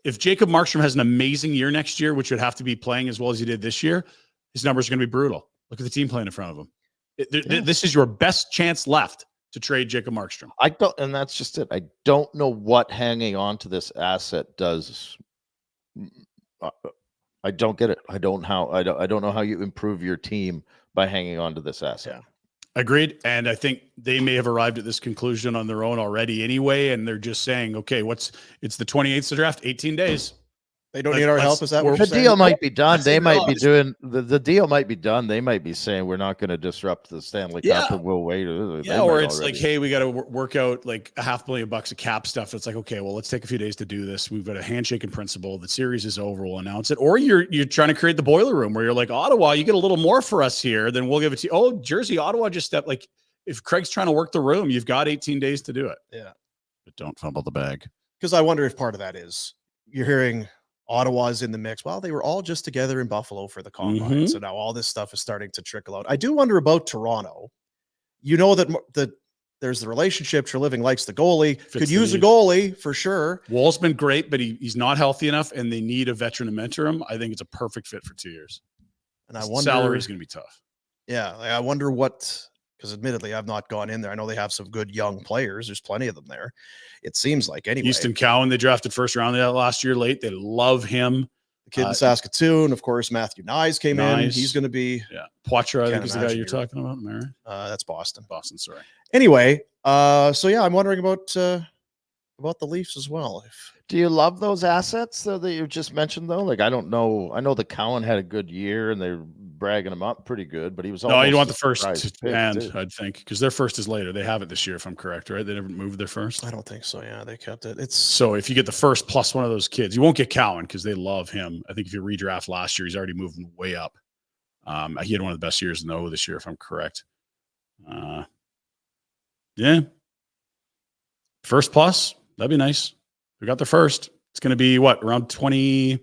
S2: If Jacob Markstrom has an amazing year next year, which would have to be playing as well as he did this year, his numbers are going to be brutal. Look at the team playing in front of him. This is your best chance left to trade Jacob Markstrom.
S3: I don't, and that's just it. I don't know what hanging on to this asset does. I don't get it. I don't know how you improve your team by hanging on to this asset.
S1: Yeah.
S2: Agreed. And I think they may have arrived at this conclusion on their own already anyway. And they're just saying, okay, it's the 28th to draft, 18 days.
S1: They don't need our help. Is that what
S2: we're-
S1: you're
S3: The
S1: saying?
S3: deal might be done.
S2: That's
S3: They might be
S2: realized.
S3: doing the deal might be done. They might be saying we're not going to disrupt the Stanley Cup
S2: Yeah.
S3: and we'll wait. They
S2: Yeah, or
S3: might
S2: it's like,
S3: already.
S2: hey, we got to work out like $500,000 of cap stuff. It's like, okay, well, let's take a few days to do this. We've got a handshake in principle. The series is over. We'll announce it. Or you're trying to create the boiler room where you're like, Ottawa, you get a little more for us here, then we'll give it to you. Oh, Jersey, Ottawa just stepped. Like, if Craig's trying to work the room, you've got 18 days to do it.
S1: Yeah.
S2: But don't fumble the bag.
S1: Because I wonder if part of that is you're hearing Ottawa's in the mix. Well, they were all just together in Buffalo for the combine.
S2: Mhm.
S1: So now all this stuff is starting to trickle out. I do wonder about Toronto. You know that there's the relationship. Treliving likes the goalie.
S2: Fits
S1: Could
S2: the
S1: use a
S2: need.
S1: goalie for sure.
S2: Wall's been great, but he's not healthy enough, and they need a veteran to mentor him. I think it's a perfect fit for 2 years.
S1: And I
S2: His
S1: wonder,
S2: salary is going to be tough.
S1: yeah, I wonder what, because admittedly, I've not gone in there. I know they have some good young players. There's plenty of them there. It seems like anyway.
S2: Easton Cowan, they drafted first round last year late. They love him.
S1: The kid in Saskatoon, of course, Matthew Nyes came in.
S2: Nyes.
S1: He's going to be,
S2: Yeah. Poitras, I
S1: Can't
S2: think is the guy
S1: imagine
S2: you're
S1: you're-
S2: talking about. Am I right?
S1: that's Boston.
S2: Boston, sorry.
S1: Anyway, so yeah, I'm wondering about the Leafs as well.
S3: Do you love those assets though that you just mentioned though? Like I don't know. I know the Cowan had a good year and they're bragging him up pretty good, but he was
S2: No,
S3: almost
S2: you want the
S3: a
S2: first
S3: surprise pick,
S2: and
S3: too.
S2: I'd think, because their first is later. They have it this year, if I'm correct, right? They never moved their first.
S1: I don't think so. Yeah, they kept it. It's
S2: So if you get the first plus one of those kids, you won't get Cowan because they love him. I think if you redraft last year, he's already moving way up. He had one of the best years in the O this year, if I'm correct. Yeah. First plus, that'd be nice. We got the first. It's going to be what, around 20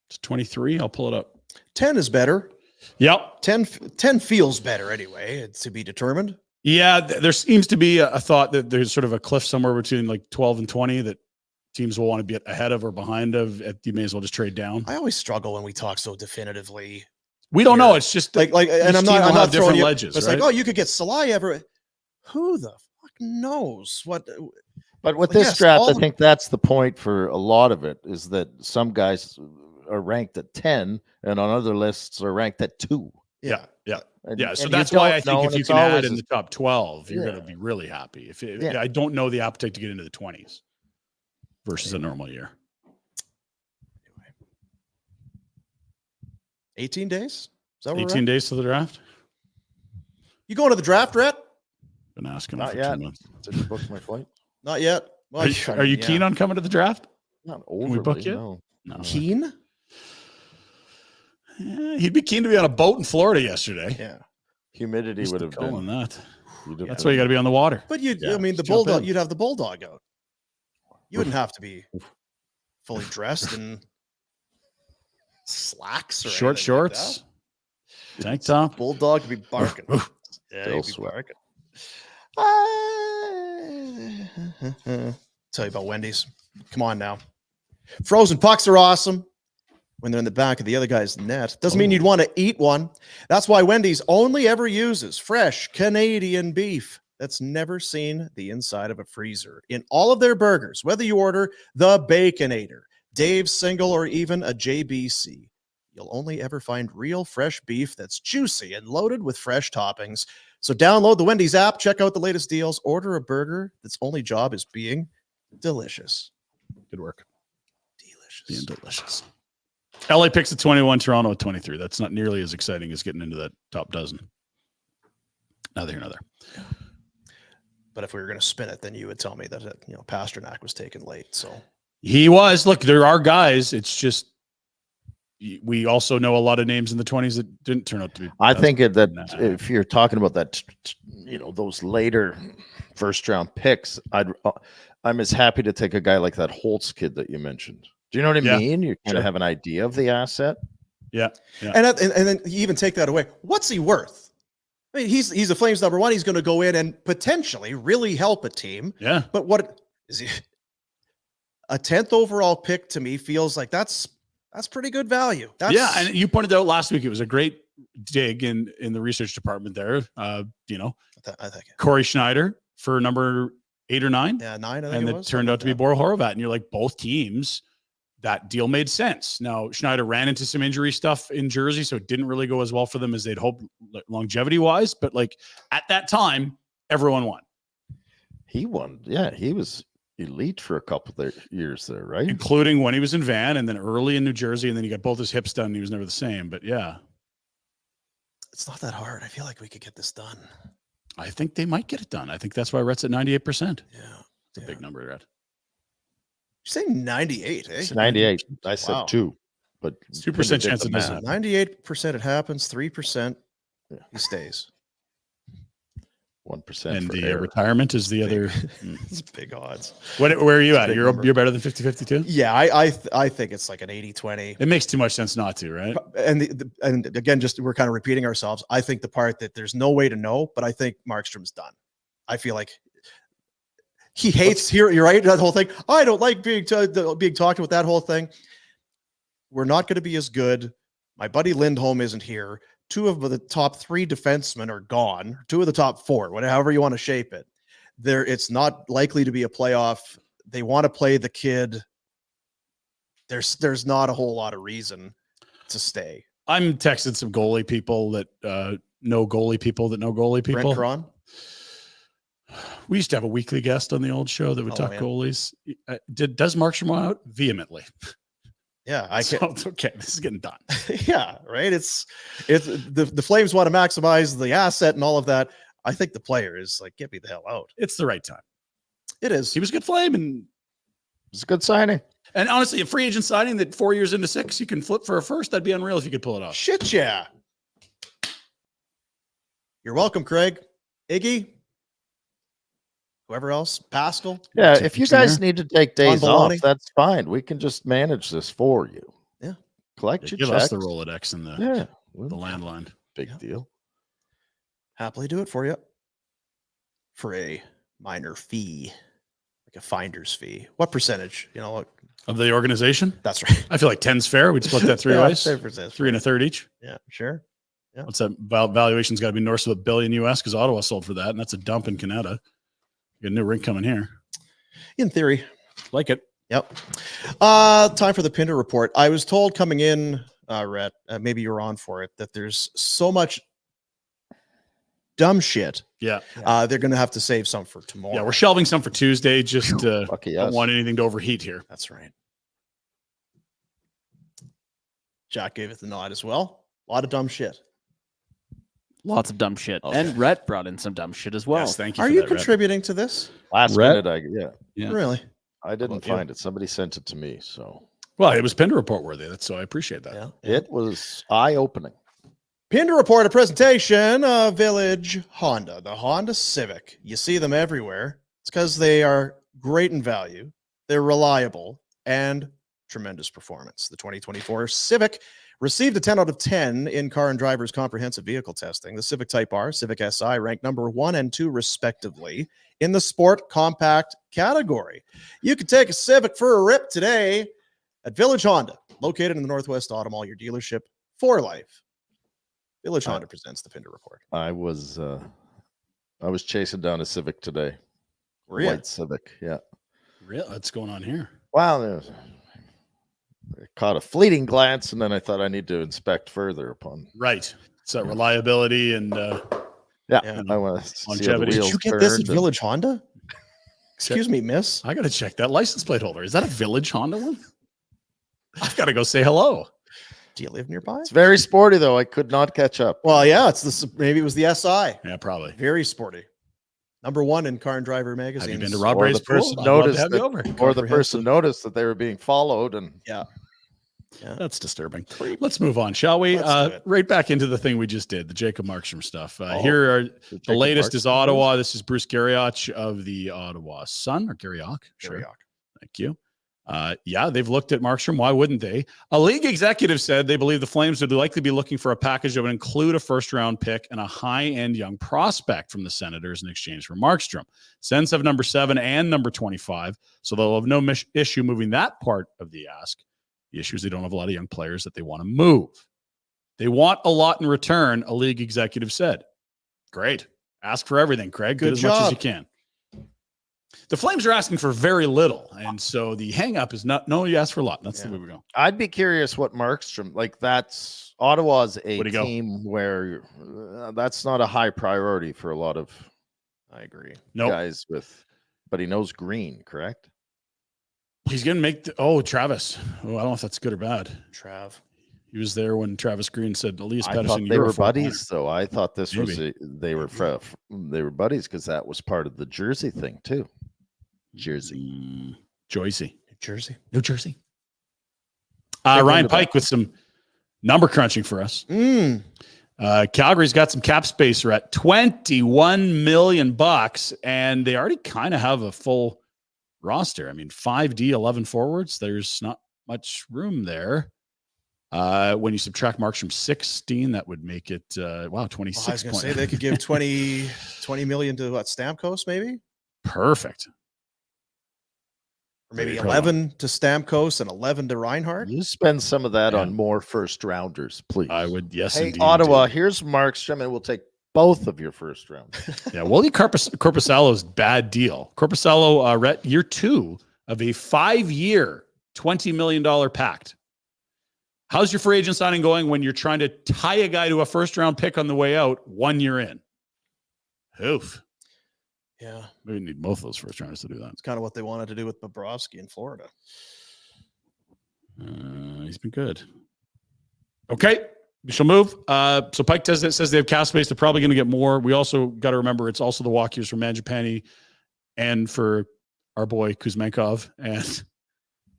S2: to 23? I'll pull it up.
S1: 10 is better.
S2: Yep.
S1: 10 feels better anyway. It's to be determined.
S2: Yeah, there seems to be a thought that there's sort of a cliff somewhere between like 12 and 20 that teams will want to be ahead of or behind of. You may as well just trade down.
S1: I always struggle when we talk so definitively.
S2: We don't
S1: Yeah.
S2: know. It's just
S1: Like, and
S2: each
S1: I'm
S2: team
S1: not.
S2: will
S1: I'm
S2: have
S1: not throwing
S2: different
S1: you.
S2: ledges,
S1: It's
S2: right?
S1: like, oh, you could get Salai. Who the fuck knows what?
S3: But with
S1: Well,
S3: this
S1: yes,
S3: draft,
S1: all
S3: I
S1: the-
S3: think that's the point for a lot of it is that some guys are ranked at 10 and on other lists are ranked at 2.
S2: Yeah.
S3: And,
S2: Yeah, so
S3: and you
S2: that's why I
S3: don't know,
S2: think
S3: and
S2: if you
S3: it's
S2: can add
S3: always
S2: in the top 12, you're
S3: Yeah.
S2: going to be really happy.
S3: Yeah.
S2: I don't know the appetite to get into the 20s versus a normal year.
S1: 18 days. Is that where
S2: 18 days to the draft.
S1: You going to the draft, Rhett?
S2: Been asking
S3: Not
S2: for
S3: yet.
S2: 2 months.
S3: Did you book my flight?
S1: Not yet. Well,
S2: Are you keen on coming to the draft?
S3: Not
S2: we
S3: overly,
S2: book you?
S3: no.
S2: No.
S1: Keen?
S2: Yeah, he'd be keen to be on a boat in Florida yesterday.
S1: Yeah.
S3: Humidity
S2: Used
S3: would
S2: to
S3: have
S2: calling
S3: been.
S2: that.
S3: you'd have
S2: That's
S3: been-
S2: why you got to be on the water.
S1: But you,
S2: Yeah,
S1: I mean, the
S2: just jump
S1: bulldog.
S2: in.
S1: You'd have the bulldog out. You wouldn't have to be fully dressed in slacks or
S2: Short
S1: anything like
S2: shorts, tank top.
S1: that. Bulldog could be barking. Yeah,
S3: Still
S1: he'd be
S3: sweat.
S1: barking. Tell you about Wendy's. Come on now. Frozen pucks are awesome when they're in the back of the other guy's net. Doesn't mean you'd want to eat one. That's why Wendy's only ever uses fresh Canadian beef. that's never seen the inside of a freezer. In all of their burgers, whether you order the Baconator, Dave's Single, or even a JBC, you'll only ever find real fresh beef that's juicy and loaded with fresh toppings. So download the Wendy's app, check out the latest deals, order a burger that's only job is being delicious.
S2: Good work.
S1: Delicious.
S2: Being delicious. LA picks at 21, Toronto at 23. That's not nearly as exciting as getting into that top dozen. Neither here nor there.
S1: But if we were going to spin it, then you would tell me that Pasternak was taken late. So
S2: he was. Look, there are guys. It's just we also know a lot of names in the 20s that didn't turn out to be.
S3: I think that if you're talking about that, those later first round picks, I'm as happy to take a guy like that Holtz kid that you mentioned. Do you know what I mean? You kind of have an idea of the asset.
S2: Yeah.
S1: And then you even take that away. What's he worth? I mean, he's a Flames number one. He's going to go in and potentially really help a team.
S2: Yeah.
S1: But what is he? A 10th overall pick to me feels like that's pretty good value.
S2: And you pointed out last week it was a great dig in the research department there. I think Corey Schneider for number 8 or 9.
S1: Yeah, 9. I think
S2: and it turned out to be Bora Horvat. And you're like, both teams, that deal made sense. Now, Schneider ran into some injury stuff in Jersey, so it didn't really go as well for them as they'd hoped longevity-wise. But, at that time, everyone won.
S3: He won. Yeah, he was elite for a couple of years there, right?
S2: Including when he was in Van and then early in New Jersey, and then he got both his hips done, and he was never the same. But, yeah.
S1: It's not that hard. I feel like we could get this done.
S2: I think they might get it done. I think that's why Rhett's at 98%.
S1: Yeah.
S2: It's a big number, Rhett.
S1: You say 98, eh?
S3: 98. I said 2, but
S2: 2% chance it doesn't.
S1: 98% it happens, 3% he stays.
S3: 1%
S2: and
S3: for
S2: the
S3: error.
S2: Retirement is the other.
S1: It's big odds.
S2: Where are you at? You're better than 50-50 too?
S1: Yeah, I think it's like an 80-20.
S2: It makes too much sense not to, right?
S1: And and again, just we're kind of repeating ourselves. I think the part that there's no way to know, but I think Markstrom's done. I feel like he hates here. You're right. That whole thing. I don't like being talked about. That whole thing. We're not going to be as good. My buddy Lindholm isn't here. 2 of the top 3 defensemen are gone. 2 of the top 4, whatever you want to shape it. It's not likely to be a playoff. They want to play the kid. There's not a whole lot of reason to stay.
S2: I'm texting some goalie people that know goalie people that know goalie people.
S1: Brent Cron?
S2: We used to have a weekly guest on the old show that would talk goalies. Does Markstrom out vehemently?
S1: Yeah, I can.
S2: So it's okay. This is getting done.
S1: Yeah, right. It's the Flames want to maximize the asset and all of that. I think the player is like, get me the hell out.
S2: It's the right time.
S1: It is.
S2: He was a good Flame, and
S3: it's a good signing.
S2: And honestly, a free agent signing that 4 years into 6 you can flip for a first. That'd be unreal if you could pull it off.
S1: Shit, yeah. You're welcome, Craig, Iggy. Whoever else, Pascal.
S3: Yeah, if you guys need to take days off,
S1: Bologna.
S3: that's fine. We can just manage this for you.
S1: Yeah.
S3: Collect your
S2: Give
S3: checks.
S2: us the Rolodex and the
S3: the
S2: landline.
S3: Big deal.
S1: Happily do it for you. For a minor fee, like a finder's fee. What percentage?
S2: Of the organization?
S1: That's right.
S2: I feel like 10's fair. We'd split that 3 ways. 3 1/3 each.
S1: Yeah, sure. Yeah.
S2: What's that? Valuation's got to be north of $1 billion US because Ottawa sold for that, and that's a dump in Canada. Got a new rink coming here.
S1: In theory.
S2: Like it.
S1: Yep. Time for the Pinder Report. I was told coming in, Rhett, maybe you were on for it, that there's so much dumb shit.
S2: Yeah.
S1: They're going to have to save some for tomorrow.
S2: Yeah, we're shelving some for Tuesday. Just
S3: Lucky
S2: don't
S3: us.
S2: want anything to overheat here.
S1: That's right. Jack gave it the nod as well. A lot of dumb shit.
S4: Lots of dumb shit.
S1: Okay.
S4: And Rhett brought in some dumb shit as well.
S2: Yes, thank you.
S1: Are
S2: for
S1: you
S2: that, Rhett.
S1: contributing to this?
S3: Last
S4: Rhett?
S3: minute,
S4: Yeah.
S1: Really?
S3: I didn't
S2: Well,
S3: find it. Somebody sent it to me, so
S2: Well, it was Pinder Report worthy. So I appreciate that.
S1: Yeah.
S3: it was eye-opening.
S1: Pinder Report, a presentation of Village Honda, the Honda Civic. You see them everywhere. It's because they are great in value, they're reliable, and tremendous performance. The 2024 Civic received a 10 out of 10 in Car and Driver's comprehensive vehicle testing. The Civic Type R, Civic SI ranked number 1 and 2 respectively in the sport compact category. You can take a Civic for a rip today at Village Honda, located in the Northwest Auto Mall, your dealership for life. Village Honda presents the Pinder Report.
S3: I was I was chasing down a Civic today.
S1: Were you?
S3: White Civic, yeah.
S2: Really? What's going on here?
S3: Well, I caught a fleeting glance, and then I thought I need to inspect further upon.
S2: Right. So reliability and
S3: Yeah, I want to see how the
S2: longevity. Did
S3: wheels
S1: Did you get this at
S3: turned and-
S1: Village Honda? Excuse me, miss.
S2: I got to check that license plate holder. Is that a Village Honda one? I've got to go say hello.
S1: Do you live nearby?
S3: It's very sporty, though. I could not catch up.
S1: Well, yeah, it's this. Maybe it was the SI.
S2: Yeah, probably.
S1: Very sporty. #1 in Car and Driver
S2: Have
S1: magazine.
S2: you been to Rob
S3: Or
S2: Ray's
S3: the
S2: pool?
S3: person
S2: I'd love to
S3: noticed
S2: have you
S3: that-
S2: over.
S3: Or the person noticed that they were being followed, and
S2: That's disturbing. Let's move on, shall we?
S1: Let's do it.
S2: Right back into the thing we just did, the Jacob Markstrom stuff.
S1: Oh.
S2: Here are the
S3: Jacob
S2: latest is
S3: Markstrom
S2: Ottawa. This is Bruce Garrioch of the Ottawa Sun, or Garrioch. Sure.
S1: Garrioch.
S2: Thank you. Yeah, they've looked at Markstrom. Why wouldn't they? A league executive said they believe the Flames would likely be looking for a package that would include a first-round pick and a high-end young prospect from the Senators in exchange for Markstrom. Sens have number 7 and number 25, so they'll have no issue moving that part of the ask. The issue is they don't have a lot of young players that they want to move. They want a lot in return, a league executive said. Great. Ask for everything, Craig. Get
S1: Good
S2: as much as
S1: job.
S2: you can. The Flames are asking for very little, and so the hang-up is not, no, you ask for a lot. That's the way we go.
S3: I'd be curious what Markstrom, like that's Ottawa's a
S2: Where'd he go?
S3: team where that's not a high priority for a lot of
S1: I agree.
S2: Nope.
S3: guys with, but he knows green, correct?
S2: He's going to make Travis. Oh, I don't know if that's good or bad.
S1: Trav.
S2: He was there when Travis Green said, Elias
S3: I thought
S2: Pettersson,
S3: they
S2: you're
S3: were
S2: a forward
S3: buddies, though. I thought this was
S2: Maybe.
S3: they were buddies because that was part of the Jersey thing too. Jersey,
S2: Joycey.
S1: New Jersey.
S2: New Jersey.
S3: Take
S2: Ryan
S3: into that.
S2: Pike with some number crunching for us.
S1: Mm.
S2: Calgary's got some cap space. They're at $21 million, and they already kind of have a full roster. I mean, 5D, 11 forwards. There's not much room there. When you subtract Markstrom 16, that would make it 26.
S1: Well, I was going to say they could give 20 million to what, Stamkos, maybe,
S2: Perfect.
S1: or maybe
S2: Very
S1: 11 to Stamkos and 11 to Reinhardt.
S3: you spend some of that
S2: Yeah.
S3: on more first rounders, please.
S2: I would, yes,
S3: Hey,
S2: indeed.
S3: Ottawa, here's Markstrom, and we'll take both of your first round.
S2: Yeah, Willie Corpusalo's bad deal. Corpusalo, Rhett, year 2 of a 5-year, $20 million pact. How's your free agent signing going when you're trying to tie a guy to a first-round pick on the way out 1 year in? Oof.
S1: Yeah,
S2: We need both those first rounders to do that.
S1: it's kind of what they wanted to do with Bobrovsky in Florida.
S2: He's been good. Okay, we shall move. So Pike says they have cap space. They're probably going to get more. We also got to remember it's also the walk years for Mangiapane and for our boy Kuzmenkov and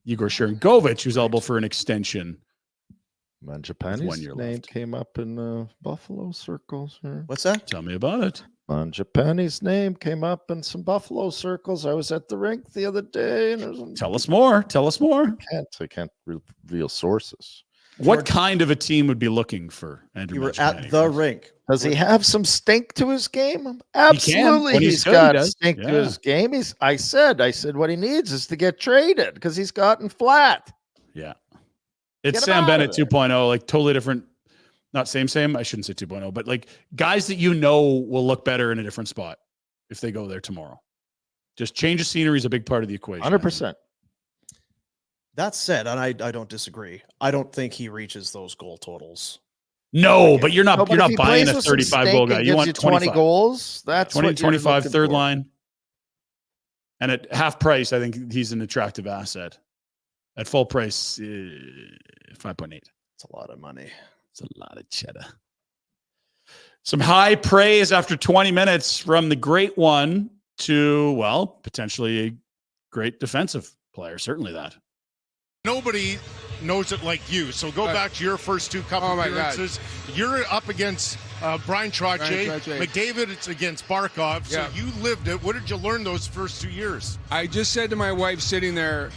S2: Igor Sharangovich, who's eligible for an extension.
S3: Mangiapane's
S2: 1 year
S3: name
S2: left.
S3: came up in Buffalo circles. Huh?
S1: What's that?
S2: Tell me about it.
S3: Mangiapane's name came up in some Buffalo circles. I was at the rink the other day, and there's
S2: Tell us more. Tell us more.
S3: I can't reveal sources.
S2: What kind of a team would be looking for Andrew
S1: You were
S2: Mangiapane?
S1: at the rink.
S3: Does he have some stink to his game? Absolutely,
S2: When he's
S3: he's
S2: good, he
S3: got
S2: does.
S3: stink
S2: Yeah.
S3: to his game. I said what he needs is to get traded because he's gotten flat.
S2: Yeah. It's
S3: Get him
S2: Sam
S3: out
S2: Bennett
S3: of there.
S2: 2.0, like totally different. Not same. I shouldn't say 2.0, but like guys that you know will look better in a different spot if they go there tomorrow. Just change of scenery is a big part of the equation.
S3: 100%.
S1: That said, and I don't disagree. I don't think he reaches those goal totals.
S2: No, but you're not
S3: No, but
S2: you're
S3: if
S2: not
S3: he
S2: buying
S3: plays
S2: a
S3: with some
S2: 35 goal
S3: stink
S2: guy.
S3: and
S2: You
S3: gives
S2: want
S3: 20
S2: 25
S3: goals. That's
S2: 20
S3: what you're
S2: 25
S3: looking
S2: third
S3: for.
S2: line. And at half price, I think he's an attractive asset. At full price, 5.8.
S1: It's a lot of money.
S2: It's a lot of cheddar. Some high praise after 20 minutes from the great one to, well, potentially a great defensive player. Certainly that.
S6: Nobody knows it like you. So go back to your first 2 cup
S7: Oh my God.
S6: appearances. You're up against Brian Trottier. McDavid, it's against Barkov. So
S7: Yeah.
S6: you lived it. What did you learn those first 2 years?
S7: I just said to my wife sitting there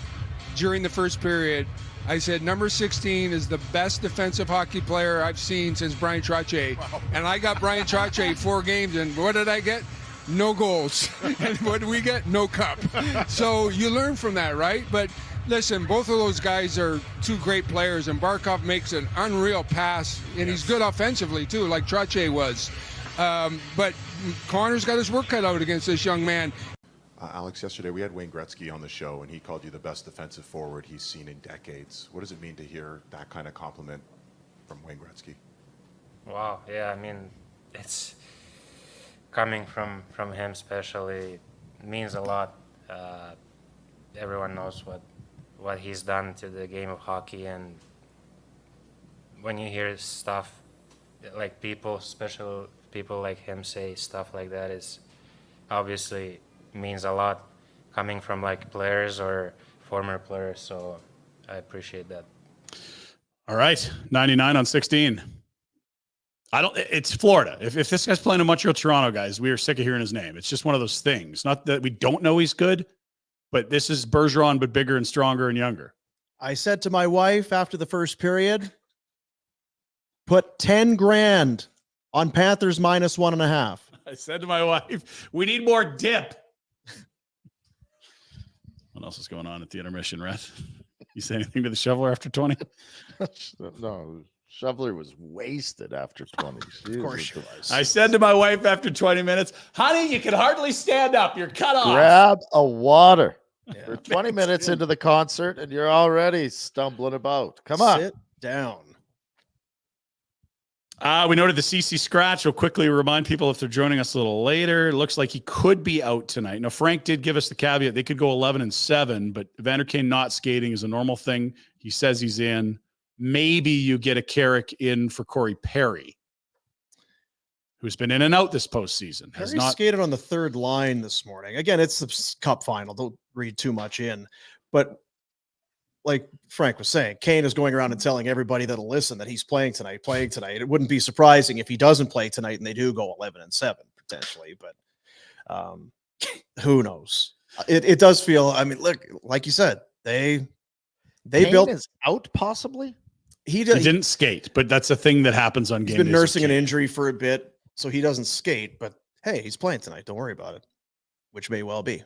S7: during the first period, I said, number 16 is the best defensive hockey player I've seen since Brian Trottier.
S6: Wow.
S7: And I got Brian Trottier 4 games, and what did I get? No goals. And what did we get? No cup. So you learn from that, right? But listen, both of those guys are 2 great players, and Barkov makes an unreal pass, and he's good offensively too, like Trottier was. But Connor's got his work cut out against this young man.
S8: Alex, yesterday we had Wayne Gretzky on the show, and he called you the best defensive forward he's seen in decades. What does it mean to hear that kind of compliment from Wayne Gretzky?
S9: Wow, yeah, I mean, it's coming from him especially means a lot. Everyone knows what he's done to the game of hockey, and when you hear stuff like people, special people like him say stuff like that, is obviously means a lot coming from like players or former players. So I appreciate that.
S2: All right, 99 on 16. It's Florida. If this guy's playing in Montreal, Toronto, guys, we are sick of hearing his name. It's just one of those things. Not that we don't know he's good, but this is Bergeron, but bigger and stronger and younger.
S1: I said to my wife after the first period, put 10 grand on Panthers -1.5.
S2: I said to my wife, we need more dip. What else is going on at the intermission, Rhett? You say anything to the shoveler after 20?
S3: No, Shoveler was wasted after 20.
S1: Of course you was.
S2: I said to my wife after 20 minutes, honey, you can hardly stand up. You're cut off.
S3: Grab a water.
S1: Yeah.
S3: We're 20 minutes into the concert and you're already stumbling about. Come on.
S1: Sit down.
S2: We noted the CC scratch. We'll quickly remind people if they're joining us a little later. It looks like he could be out tonight. Now, Frank did give us the caveat. They could go 11-7, but Vander Kane not skating is a normal thing. He says he's in. Maybe you get a Carrick in for Corey Perry, who's been in and out this postseason.
S1: Perry skated on the third line this morning. Again, it's the cup final. Don't read too much in. But like Frank was saying, Kane is going around and telling everybody that'll listen that he's playing tonight. It wouldn't be surprising if he doesn't play tonight and they do go 11-7 potentially, but who knows? It does feel, I mean, look, like you said, they
S3: Kane
S1: built
S3: is out possibly.
S2: He didn't skate, but that's a thing that happens on game days.
S1: He's been nursing an injury for a bit, so he doesn't skate, but hey, he's playing tonight. Don't worry about it, which may well be.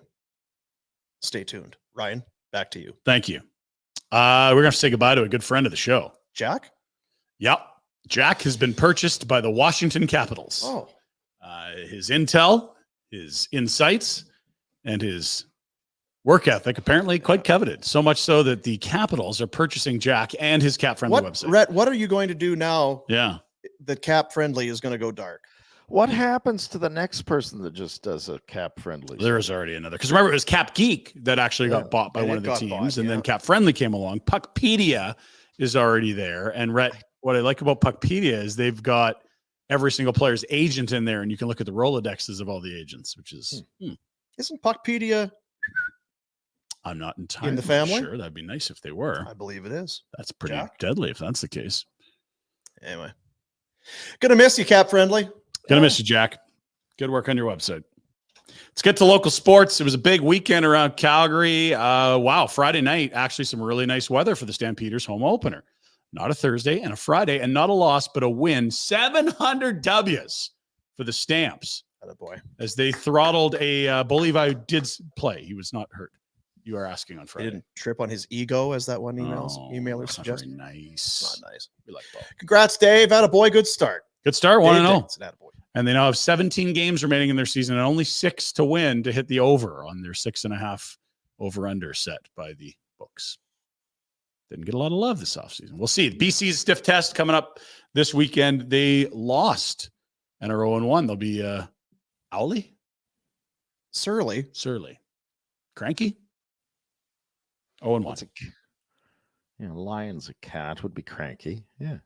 S1: Stay tuned. Ryan, back to you.
S2: Thank you. We're going to have to say goodbye to a good friend of the show.
S1: Jack?
S2: Yep. Jack has been purchased by the Washington Capitals.
S1: Oh.
S2: His intel, his insights, and his work ethic apparently quite coveted. So much so that the Capitals are purchasing Jack and his cap-friendly website.
S1: Rhett, what are you going to do now that cap-friendly is going to go dark?
S3: What happens to the next person that just does a cap friendly?
S2: There is already another. Because remember, it was Cap Geek that actually got bought by one of the teams, and then Cap Friendly came along. Puckpedia is already there. And what I like about Puckpedia is they've got every single player's agent in there, and you can look at the Rolodexes of all the agents, which is
S1: Isn't Puckpedia?
S2: I'm not entirely
S1: in the family?
S2: sure. That'd be nice if they were.
S1: I believe it is.
S2: That's pretty deadly if that's the case.
S1: Anyway, gonna miss you, Cap Friendly.
S2: Gonna miss you, Jack. Good work on your website. Let's get to local sports. It was a big weekend around Calgary. Wow, Friday night, actually some really nice weather for the Stampeders home opener. Not a Thursday and a Friday, and not a loss, but a win. 700 W's for the Stamps.
S1: Attaboy.
S2: As they throttled a bully who did play. He was not hurt. You are asking on Friday.
S1: He didn't trip on his ego, as that one emailer suggested.
S2: Nice.
S1: Not nice.
S2: We like both.
S1: Congrats, Dave. Attaboy. Good start.
S2: Good start. 1-0.
S1: It's an attaboy.
S2: And they now have 17 games remaining in their season and only 6 to win to hit the over on their 6.5 over-under set by the books. Didn't get a lot of love this offseason. We'll see. BC's stiff test coming up this weekend. They lost and are 0-1. They'll be Owly?
S1: Surly.
S2: Cranky? 0-1.
S3: Lion's a cat would be cranky. Yeah.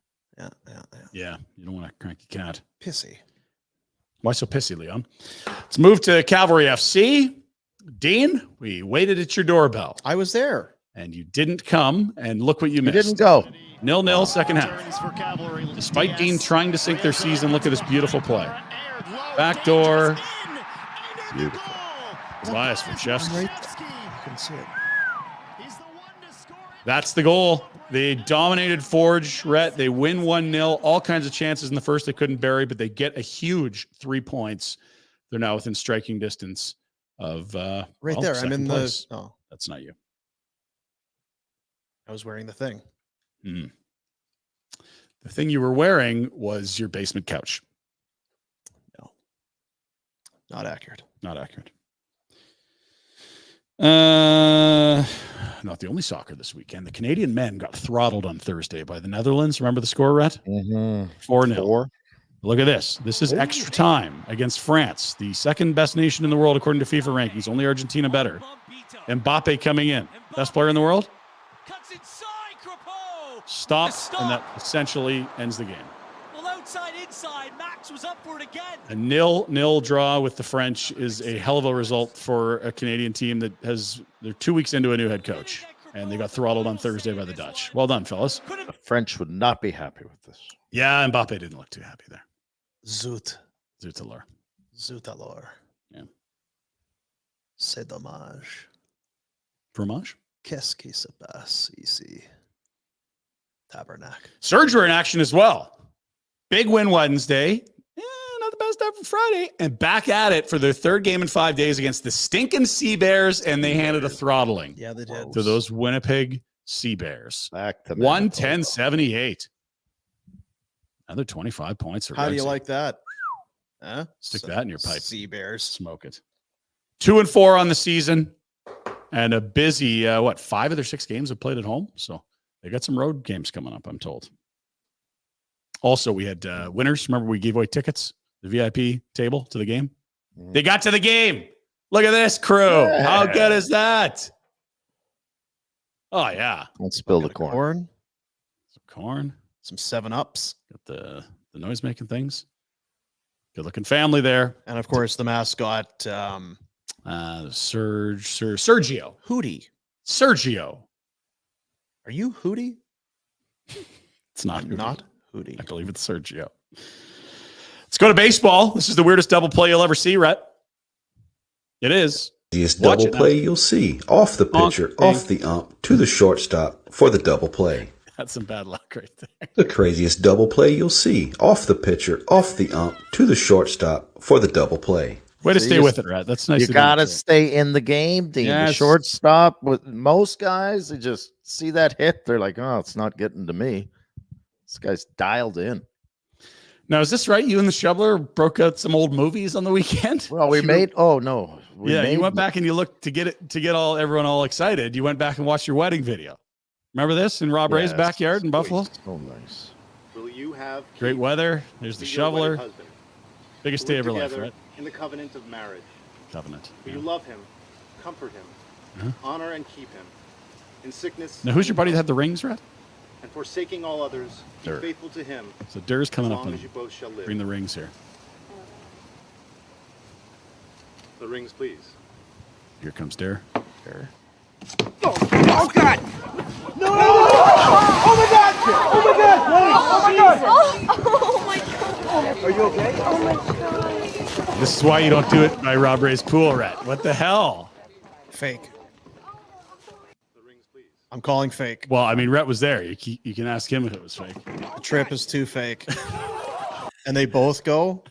S2: Yeah, you don't want a cranky cat.
S1: Pissy.
S2: Why so pissy, Leon? Let's move to Cavalry FC. Dean, we waited at your doorbell.
S1: I was there.
S2: And you didn't come, and look what you missed.
S3: You didn't go.
S2: 0-0 second half. Despite Dean trying to sink their season, look at this beautiful play. Backdoor.
S3: Beautiful.
S2: Elias from Chefs.
S1: Right there. You can see it.
S2: That's the goal. They dominated Forge, Rhett. They win 1-0. All kinds of chances in the first they couldn't bury, but they get a huge 3 points. They're now within striking distance of
S1: right there. I'm in
S2: place.
S1: Oh,
S2: that's not you.
S1: I was wearing the thing.
S2: The thing you were wearing was your basement couch.
S1: No. Not accurate.
S2: Not accurate. Not the only soccer this weekend. The Canadian men got throttled on Thursday by the Netherlands. Remember the score, Rhett? 4-0. Look at this. This is extra time against France, the second best nation in the world according to FIFA rankings. Only Argentina better. Mbappe coming in. Best player in the world. Stop, and that essentially ends the game.
S10: Well, outside, inside, Max was up for it again.
S2: A 0-0 draw with the French is a hell of a result for a Canadian team that they're 2 weeks into a new head coach, and they got throttled on Thursday by the Dutch. Well done, fellas.
S3: The French would not be happy with this.
S2: Yeah, Mbappe didn't look too happy there.
S1: Zut.
S2: Zutalor.
S1: Zutalor.
S2: Yeah.
S1: C'est dommage.
S2: Fromage?
S1: Qu'est-ce qui se passe ici? Tabernacle.
S2: Surge were in action as well. Big win Wednesday. Not the best ever Friday. And back at it for their third game in 5 days against the stinking Sea Bears, and they handed a throttling.
S1: Yeah, they did.
S2: To those Winnipeg Sea Bears.
S3: Back to
S2: 110-78. Another 25 points.
S1: How do you like that? Huh?
S2: Stick that in your pipe.
S1: Sea Bears.
S2: Smoke it. 2-4 on the season. And a busy, 5 of their 6 games have played at home. So they got some road games coming up, I'm told. Also, we had winners. Remember, we gave away tickets, the VIP table to the game. They got to the game. Look at this crew. Yeah. How good is that? Oh, yeah.
S3: Let's spill the corn.
S2: Some corn.
S1: Some 7-Ups.
S2: Got the noise-making things. Good-looking family there.
S1: And, of course, the mascot.
S2: Sergio.
S1: Hootie.
S2: Sergio.
S1: Are you Hootie?
S2: It's not Hootie.
S1: Not Hootie.
S2: I believe it's Sergio. Let's go to baseball. This is the weirdest double play you'll ever see, Rhett. It is.
S11: Easiest double play you'll see. Off the pitcher, off the ump, to the shortstop for the double play.
S2: That's some bad luck right there.
S11: The craziest double play you'll see. Off the pitcher, off the ump, to the shortstop for the double play.
S2: Way to stay with it, Rhett. That's nice.
S3: You got to stay in the game, Dean.
S2: Yes.
S3: The shortstop, with most guys, they just see that hit. They're like, oh, it's not getting to me. This guy's dialed in.
S2: Now, is this right? You and the Shoveler broke out some old movies on the weekend?
S3: Well, you went
S2: back and you looked to get everyone all excited. You went back and watched your wedding video. Remember this in Rob Ray's backyard in Buffalo?
S3: So nice.
S12: Will you have
S2: great weather? There's the Shoveler. Biggest day of your life, right?
S12: In the covenant of marriage.
S2: Covenant.
S12: Will you love him, comfort him, honor and keep him in sickness?
S2: Now, who's your buddy that had the rings, Rhett?
S12: And forsaking all others, be faithful to him.
S2: So Durr's coming up and
S12: you both shall live.
S2: bring the rings here.
S12: The rings, please.
S2: Here comes Durr. Durr.
S10: Oh God! No!
S13: Oh my God! Oh my God! Oh my God!
S10: Oh my God!
S13: Are you okay?
S10: Oh my God!
S2: This is why you don't do it by Rob Ray's pool, Rhett. What the hell?
S1: Fake. I'm calling fake.
S2: Well, I mean, Rhett was there. You can ask him if it was fake.
S1: The trip is too fake. And they both go.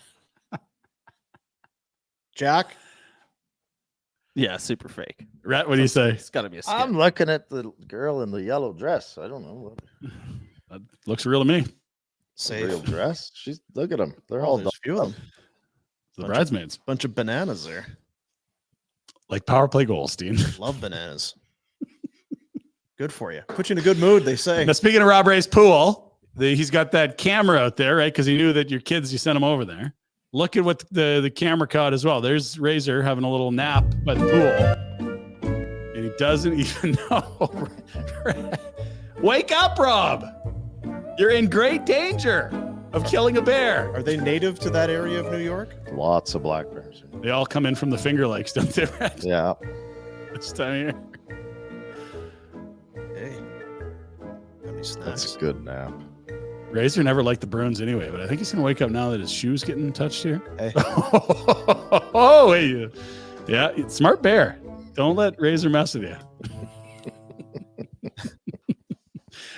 S1: Jack?
S4: Yeah, super fake.
S2: Rhett, what do you say?
S4: It's got to be a skip.
S3: I'm looking at the girl in the yellow dress. I don't know.
S2: That looks real to me.
S1: Safe.
S3: Real dress? Look at them. They're all
S1: there's a few of them.
S2: The bridesmaids.
S1: Bunch of bananas there.
S2: Like power play goals, Dean.
S1: Love bananas. Good for you. Put you in a good mood, they say.
S2: Now, speaking of Rob Ray's pool, he's got that camera out there, right? Because he knew that your kids, you sent them over there. Look at what the camera caught as well. There's Razor having a little nap by the pool. And he doesn't even know. Wake up, Rob. You're in great danger of killing a bear.
S1: Are they native to that area of New York?
S3: Lots of black bears.
S2: They all come in from the Finger Lakes, don't they, Brad?
S3: Yeah.
S2: This time of year.
S1: Hey.
S3: That's a good nap.
S2: Razor never liked the Bruins anyway, but I think he's going to wake up now that his shoe's getting touched here.
S1: Hey.
S2: Oh, hey. Yeah, smart bear. Don't let Razor mess with you.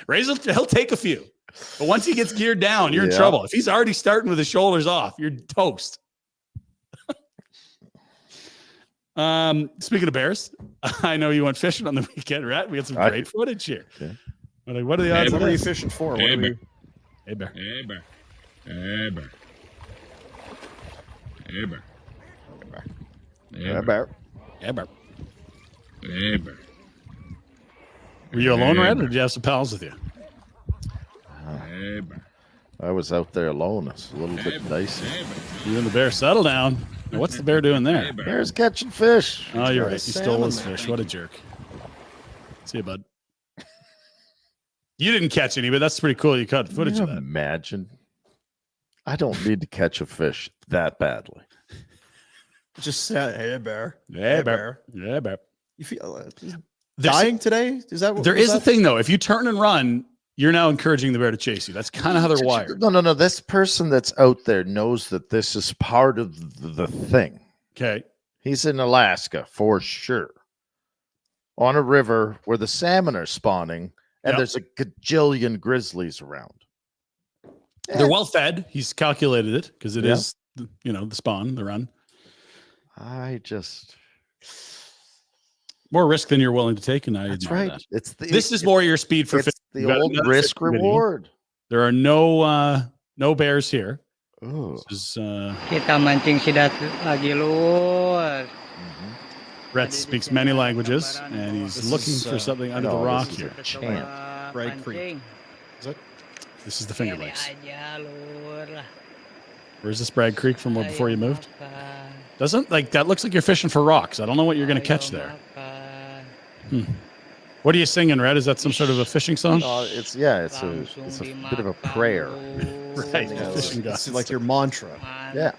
S2: Razor, he'll take a few. But once he gets geared down, you're in trouble. If he's already starting with his shoulders off, you're toast. Speaking of bears, I know you went fishing on the weekend, Rhett. We got some great footage here.
S3: Okay.
S2: What are the odds?
S1: What are you fishing for?
S2: Hey, bear.
S14: Hey, bear. Hey, bear. Hey, bear. Hey, bear.
S3: Yeah, bear.
S2: Yeah, bear. Were you alone, Red, or did you have some pals with you?
S3: I was out there alone. It's a little bit dicey.
S2: You and the bear, settle down. Now, what's the bear doing there?
S3: Bear's catching fish.
S2: Oh, you're right. He
S3: Salmon
S2: stole his
S3: there.
S2: fish. What a jerk. See you, bud. You didn't catch any, but that's pretty cool. You caught footage
S3: Can
S2: of
S3: you
S2: that.
S3: imagine? I don't need to catch a fish that badly.
S1: Just say, hey, bear.
S2: Yeah, bear. Yeah, bear.
S1: You feel
S2: There's-
S1: dying today? Is that what
S2: There
S1: was
S2: is a
S1: that?
S2: thing, though. If you turn and run, you're now encouraging the bear to chase you. That's kind of how they're wired.
S3: No. This person that's out there knows that this is part of the thing.
S2: Okay.
S3: He's in Alaska for sure. On a river where the salmon are spawning, and
S2: Yep.
S3: there's a gajillion grizzlies around.
S2: They're well fed. He's calculated it because it
S3: Yeah.
S2: is, the spawn, the run.
S3: I just
S2: More risk than you're willing to take, and I
S3: That's
S2: admire
S3: right.
S2: that. This is more your speed for
S3: it's
S2: fishing.
S3: the
S2: You've got
S3: old
S2: another
S3: risk
S2: fish committee.
S3: reward.
S2: There are no bears here.
S3: Oh.
S2: This is,
S14: Kita mancing sidat lagi luar.
S2: Rhett speaks many languages, and he's
S1: This
S2: looking
S1: is,
S2: for something under
S3: no,
S2: the rock
S3: this is
S2: here.
S3: a chant.
S1: Bragg Creek. Is it?
S2: This is the Finger Lakes.
S14: Aja lur.
S2: Where's this Bragg Creek from before you moved? Doesn't like that looks like you're fishing for rocks. I don't know what you're going to catch there. What are you singing, Red? Is that some sort of a fishing song?
S3: It's a bit of a prayer.
S2: Right,
S3: Yeah,
S2: fishing
S1: It's
S2: gods.
S1: like your mantra.
S3: Yeah.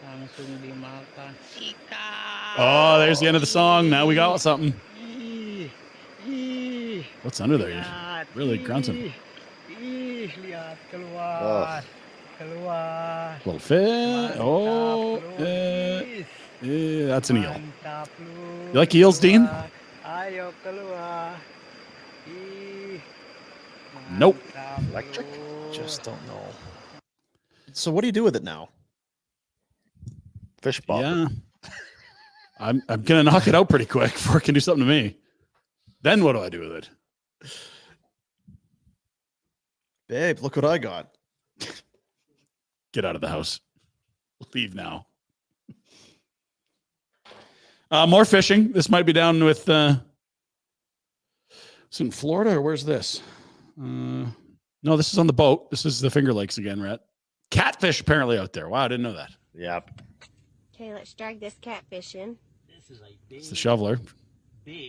S14: Langsung dimakan.
S2: Oh, there's the end of the song. Now we got something.
S14: Ih,
S2: What's under there?
S14: lihat.
S2: Really grunting.
S14: Ih, lihat keluar. Keluar.
S2: Little fish. Oh, that's an eel.
S14: Mantap lu.
S2: You like eels, Dean?
S14: Ayo keluar. Ih.
S2: Nope.
S14: mantap
S3: Electric?
S14: lu.
S1: Just don't know. So what do you do with it now?
S3: Fish bobber.
S2: Yeah. I'm gonna knock it out pretty quick before it can do something to me. Then what do I do with it?
S1: Babe, look what I got.
S2: Get out of the house. Leave now. More fishing. This might be down with it's in Florida, or where's this? No, this is on the boat. This is the Finger Lakes again, Rhett. Catfish apparently out there. Wow, I didn't know that.
S3: Yep.
S15: Okay, let's drag this catfish in.
S2: It's the shoveler.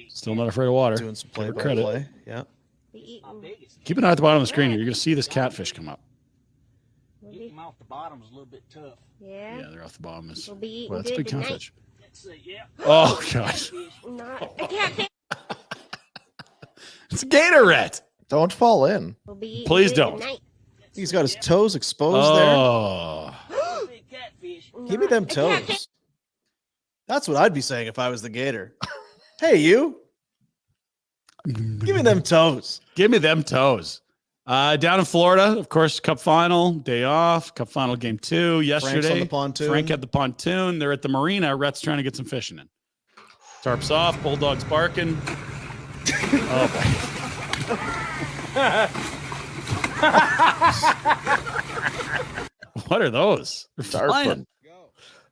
S2: Still not afraid of water.
S1: Doing some
S2: Give her
S1: play-by-play. Yeah.
S15: We eating.
S2: Keep an eye at the bottom of the screen here. You're going to see this catfish come up.
S10: Getting them off the bottom is a little bit tough.
S15: Yeah.
S2: Yeah, they're off the bottom.
S15: We'll be eating
S2: Well, that's a
S15: good
S2: big
S15: tonight.
S2: catfish.
S10: Let's see, yeah.
S2: Oh, gosh.
S15: Not a catfish.
S2: It's a gator, Rhett.
S3: Don't fall in.
S15: We'll be eating
S2: Please
S15: good
S2: don't.
S15: tonight.
S1: He's got his toes exposed
S2: Oh.
S10: Big catfish.
S1: there. Give me them toes. That's what I'd be saying if I was the gator. Hey, you. Give me them toes.
S2: Give me them toes. Down in Florida, of course, Cup Final, day off. Cup Final game 2 yesterday.
S1: Frank's on the pontoon.
S2: Frank had the pontoon. They're at the marina. Rhett's trying to get some fishing in. Tarps off. Bulldogs barking. What are those? They're flying.
S3: Tarpon.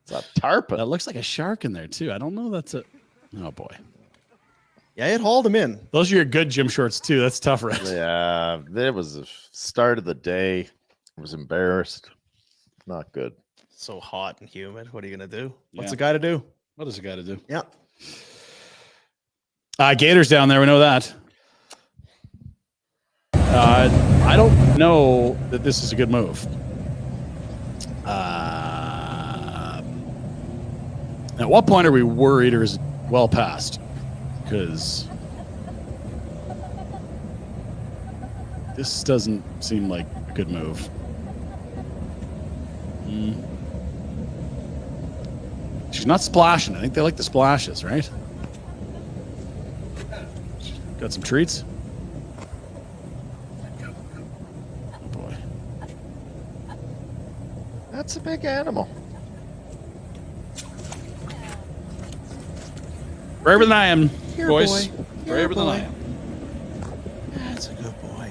S3: It's a tarpon.
S2: That looks like a shark in there, too. I don't know. That's a. Oh, boy.
S1: Yeah, it hauled him in.
S2: Those are your good gym shorts, too. That's tough, Rhett.
S3: Yeah, it was the start of the day. I was embarrassed. Not good.
S1: So hot and humid. What are you going to do? What's
S2: Yeah.
S1: a guy to do?
S2: What is a guy to do?
S1: Yeah.
S2: Gators down there. We know that. I don't know that this is a good move. At what point are we worried, or is it well past? Because this doesn't seem like a good move. She's not splashing. I think they like the splashes, right? Got some treats. Oh boy.
S3: That's a big animal.
S2: Braver than I am,
S1: Here,
S2: boys.
S1: boy.
S2: Braver than I
S1: boy.
S2: am.
S1: That's a good boy.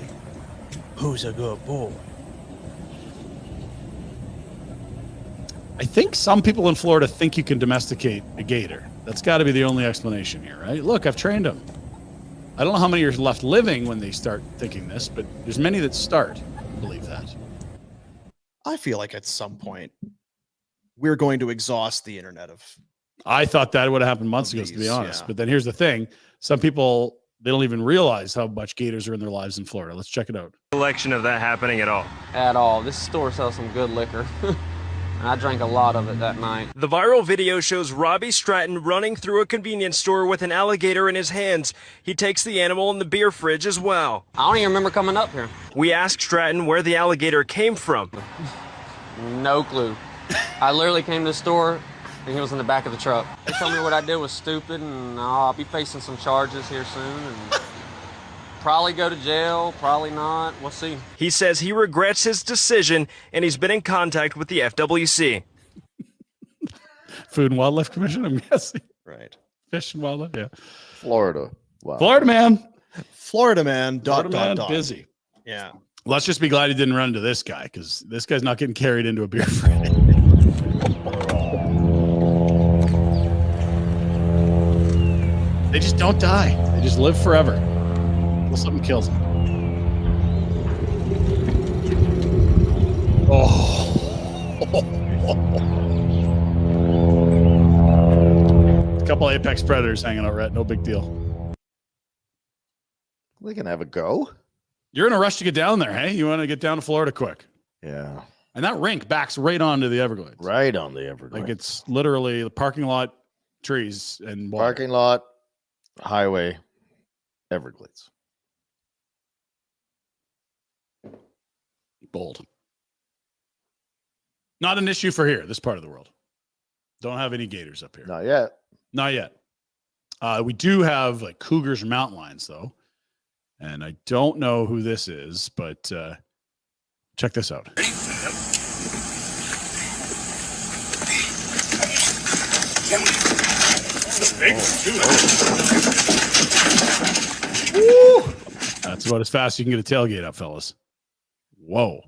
S1: Who's a good boy?
S2: I think some people in Florida think you can domesticate a gator. That's got to be the only explanation here, right? Look, I've trained them. I don't know how many are left living when they start thinking this, but there's many that start believe that.
S1: I feel like at some point we're going to exhaust the internet of.
S2: I thought that would have happened months ago, to be honest.
S1: Yeah.
S2: But then here's the thing. Some people, they don't even realize how much gators are in their lives in Florida. Let's check it out.
S16: Election of that happening at all?
S17: At all. This store sells some good liquor. And I drank a lot of it that night.
S16: The viral video shows Robbie Stratton running through a convenience store with an alligator in his hands. He takes the animal in the beer fridge as well.
S17: I don't even remember coming up here.
S16: We asked Stratton where the alligator came from.
S17: No clue. I literally came to the store and he was in the back of the truck. They told me what I did was stupid and I'll be facing some charges here soon. And probably go to jail, probably not. We'll see.
S16: He says he regrets his decision and he's been in contact with the FWC.
S2: Food and Wildlife Commission, I'm guessing.
S1: Right.
S2: Fish and Wildlife, yeah.
S3: Florida. Wow.
S2: Florida man.
S1: Florida man.
S2: Busy.
S1: Yeah.
S2: Let's just be glad he didn't run into this guy because this guy's not getting carried into a beer fridge. They just don't die. They just live forever. Until something kills them. A couple apex predators hanging out, Rhett. No big deal.
S3: We can have a go.
S2: You're in a rush to get down there, hey? You want to get down to Florida quick.
S3: Yeah.
S2: And that rink backs right onto the Everglades.
S3: Right on the Everglades.
S2: Like it's literally the parking lot, trees, and water.
S3: Parking lot, highway, Everglades.
S2: Bold. Not an issue for here, this part of the world. Don't have any gators up here.
S3: Not yet.
S2: Not yet. We do have like cougars or mountain lions, though. And I don't know who this is, but check this out. That's about as fast as you can get a tailgate up, fellas. Whoa.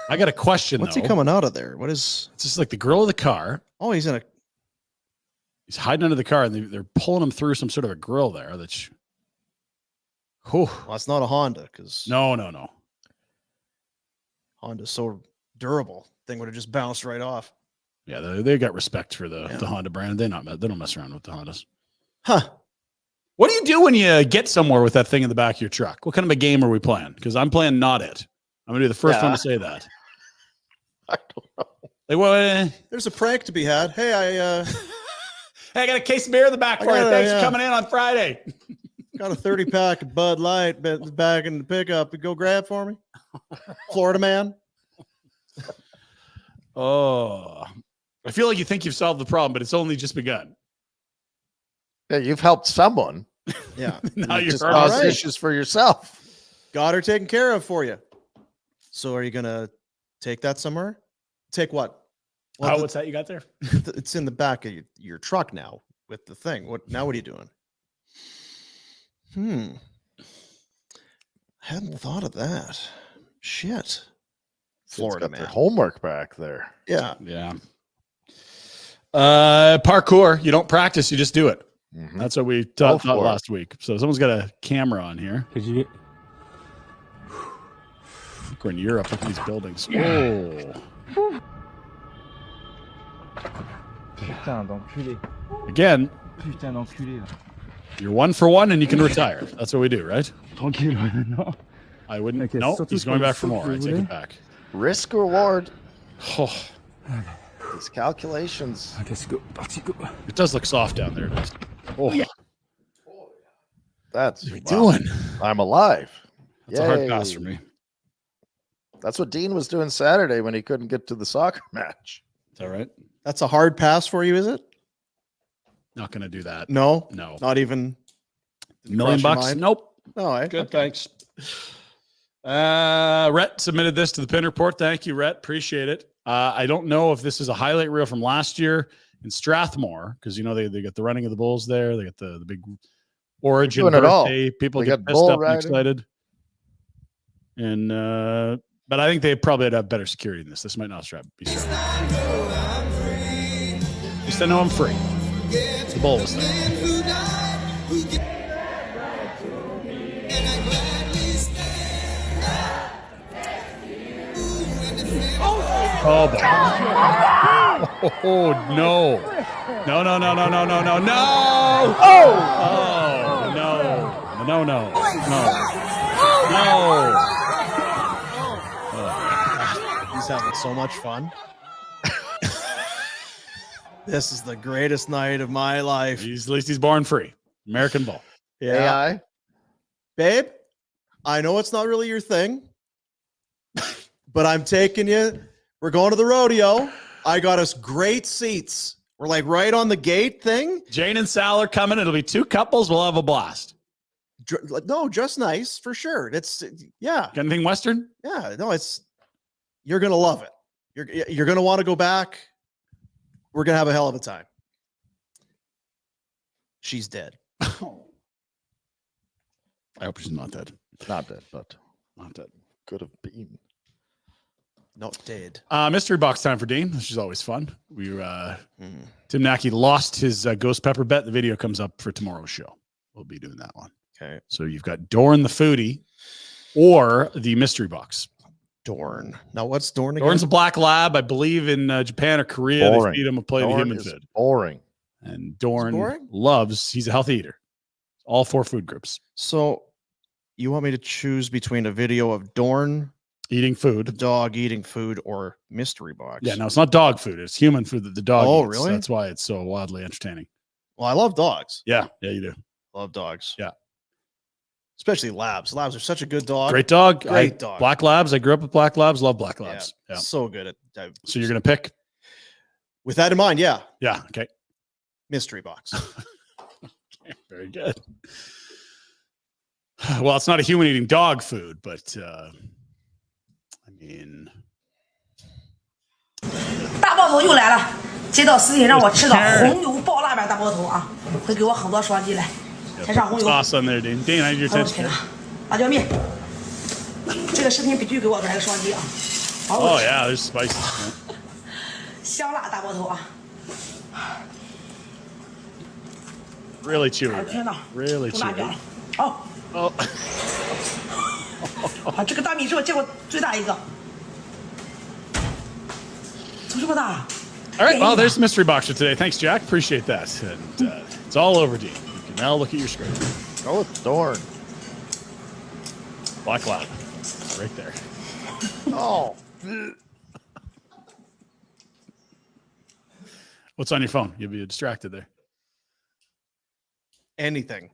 S2: I got a question,
S1: What's
S2: though.
S1: he coming out of there? What is...
S2: It's just like the grill of the car.
S1: Oh, he's
S2: hiding under the car, and they're pulling him through some sort of a grill there. That's...
S1: Well, it's not a Honda, because...
S2: No.
S1: Honda's so durable. Thing would have just bounced right off.
S2: Yeah, they got respect for the Honda brand. They don't mess around with the Hondas.
S1: Huh.
S2: What do you do when you get somewhere with that thing in the back of your truck? What kind of a game are we playing? Because I'm playing not it. I'm going to be the first one to say that.
S3: I don't know.
S2: Like, well,
S1: there's a prank to be had. Hey,
S2: hey, I got a case of beer in the back for you. Thanks for coming in on Friday.
S1: Got a 30-pack of Bud Light back in the pickup. Go grab for me. Florida man.
S2: Oh, I feel like you think you've solved the problem, but it's only just begun.
S3: Yeah, you've helped someone.
S1: Yeah.
S3: Now you're just caused issues for yourself.
S1: Got her taken care of for you. So are you going to take that somewhere? Take what?
S2: Well, what's that you got there?
S1: It's in the back of your truck now with the thing. What are you doing? Hadn't thought of that. Shit. Florida man.
S3: Their homework back there.
S1: Yeah.
S2: Parkour. You don't practice, you just do it.
S3: Mm-hmm.
S2: That's what we taught last week. So someone's got a camera on here. We're in Europe with these buildings. Oh. Again, you're 1 for 1 and you can retire. That's what we do, right? I wouldn't. No, he's going back for more. I take it back.
S3: Risk reward. Oh. These calculations.
S2: It does look soft down there. It is. Oh.
S3: Yeah. That's
S2: what you're doing.
S3: I'm alive.
S2: That's a hard pass for me.
S3: That's what Dean was doing Saturday when he couldn't get to the soccer match.
S2: Is that right?
S1: That's a hard pass for you, is it?
S2: Not going to do that.
S1: No.
S2: Not
S1: even
S2: $1 million. Nope.
S1: No,
S2: good. Okay. Thanks. Rhett submitted this to the Pinder Report. Thank you, Rhett. Appreciate it. I don't know if this is a highlight reel from last year in Strathmore, because they got the running of the Bulls there. They got the big Origin birthday. People get pissed up and excited. And but I think they probably have better security than this. This might not be strapped. least I know I'm free. The bowl was there. Oh, boy. Oh, no. No. Oh, no.
S1: He's having so much fun. This is the greatest night of my life.
S2: At least he's born free. American ball.
S1: Yeah.
S3: AI.
S1: Babe, I know it's not really your thing, but I'm taking you. We're going to the rodeo. I got us great seats. We're like right on the gate thing.
S2: Jane and Sal are coming. It'll be 2 couples. We'll have a blast.
S1: No, just nice for sure. It's yeah.
S2: Got anything Western?
S1: Yeah, no, you're gonna love it. You're gonna want to go back. We're gonna have a hell of a time. She's dead.
S2: I hope she's not dead.
S3: Not dead, but
S2: not dead.
S3: Could have been.
S1: Not dead.
S2: Mystery box time for Dean. This is always fun. Tim Nackey lost his ghost pepper bet. The video comes up for tomorrow's show. We'll be doing that one.
S1: Okay.
S2: So you've got Dorn the foodie or the mystery box.
S1: Dorn. Now what's Dorn again?
S2: Dorn's a black lab, I believe, in Japan or Korea.
S3: Boring.
S2: They feed him a plate of human food.
S3: Boring.
S2: And Dorn loves. He's a healthy eater. All 4 food groups.
S1: So you want me to choose between a video of Dorn
S2: eating food,
S1: the dog eating food, or mystery box?
S2: Yeah, no, it's not dog food. It's human food that the dog eats.
S1: Oh, really?
S2: That's why it's so wildly entertaining.
S1: Well, I love dogs.
S2: Yeah, you do.
S1: Love dogs.
S2: Yeah.
S1: Especially labs. Labs are such a good dog.
S2: Great dog.
S1: Great dog.
S2: Black labs. I grew up with black labs. Love black labs. Yeah.
S1: So good at.
S2: So you're going to pick?
S1: With that in mind, yeah.
S2: Yeah. Okay.
S1: Mystery box.
S2: Okay, very good. Well, it's not a human eating dog food, but I mean.
S18: 大包头又来了，接到私信让我吃个红油爆辣版大包头啊，会给我很多双击来。先上红油。
S2: Sauce on there, Dean. Dean, I need your attention.
S18: 辣椒面，这个视频必须给我来个双击啊！
S2: Oh yeah, there's spices.
S18: 香辣大包头啊！
S2: Really chewy.
S18: 天哪
S2: Really
S18: 不拿卷
S2: chewy.
S18: 了。哦。
S2: 哦。
S18: 啊，这个大米是我见过最大一个。怎么这么大？
S2: All right, well, there's the mystery box for today. Thanks, Jack. Appreciate that. And it's all over, Dean. You can now look at your screen.
S3: Go with Dorn.
S2: Black Lab. Right there.
S3: Oh.
S2: What's on your phone? You'll be distracted there.
S1: Anything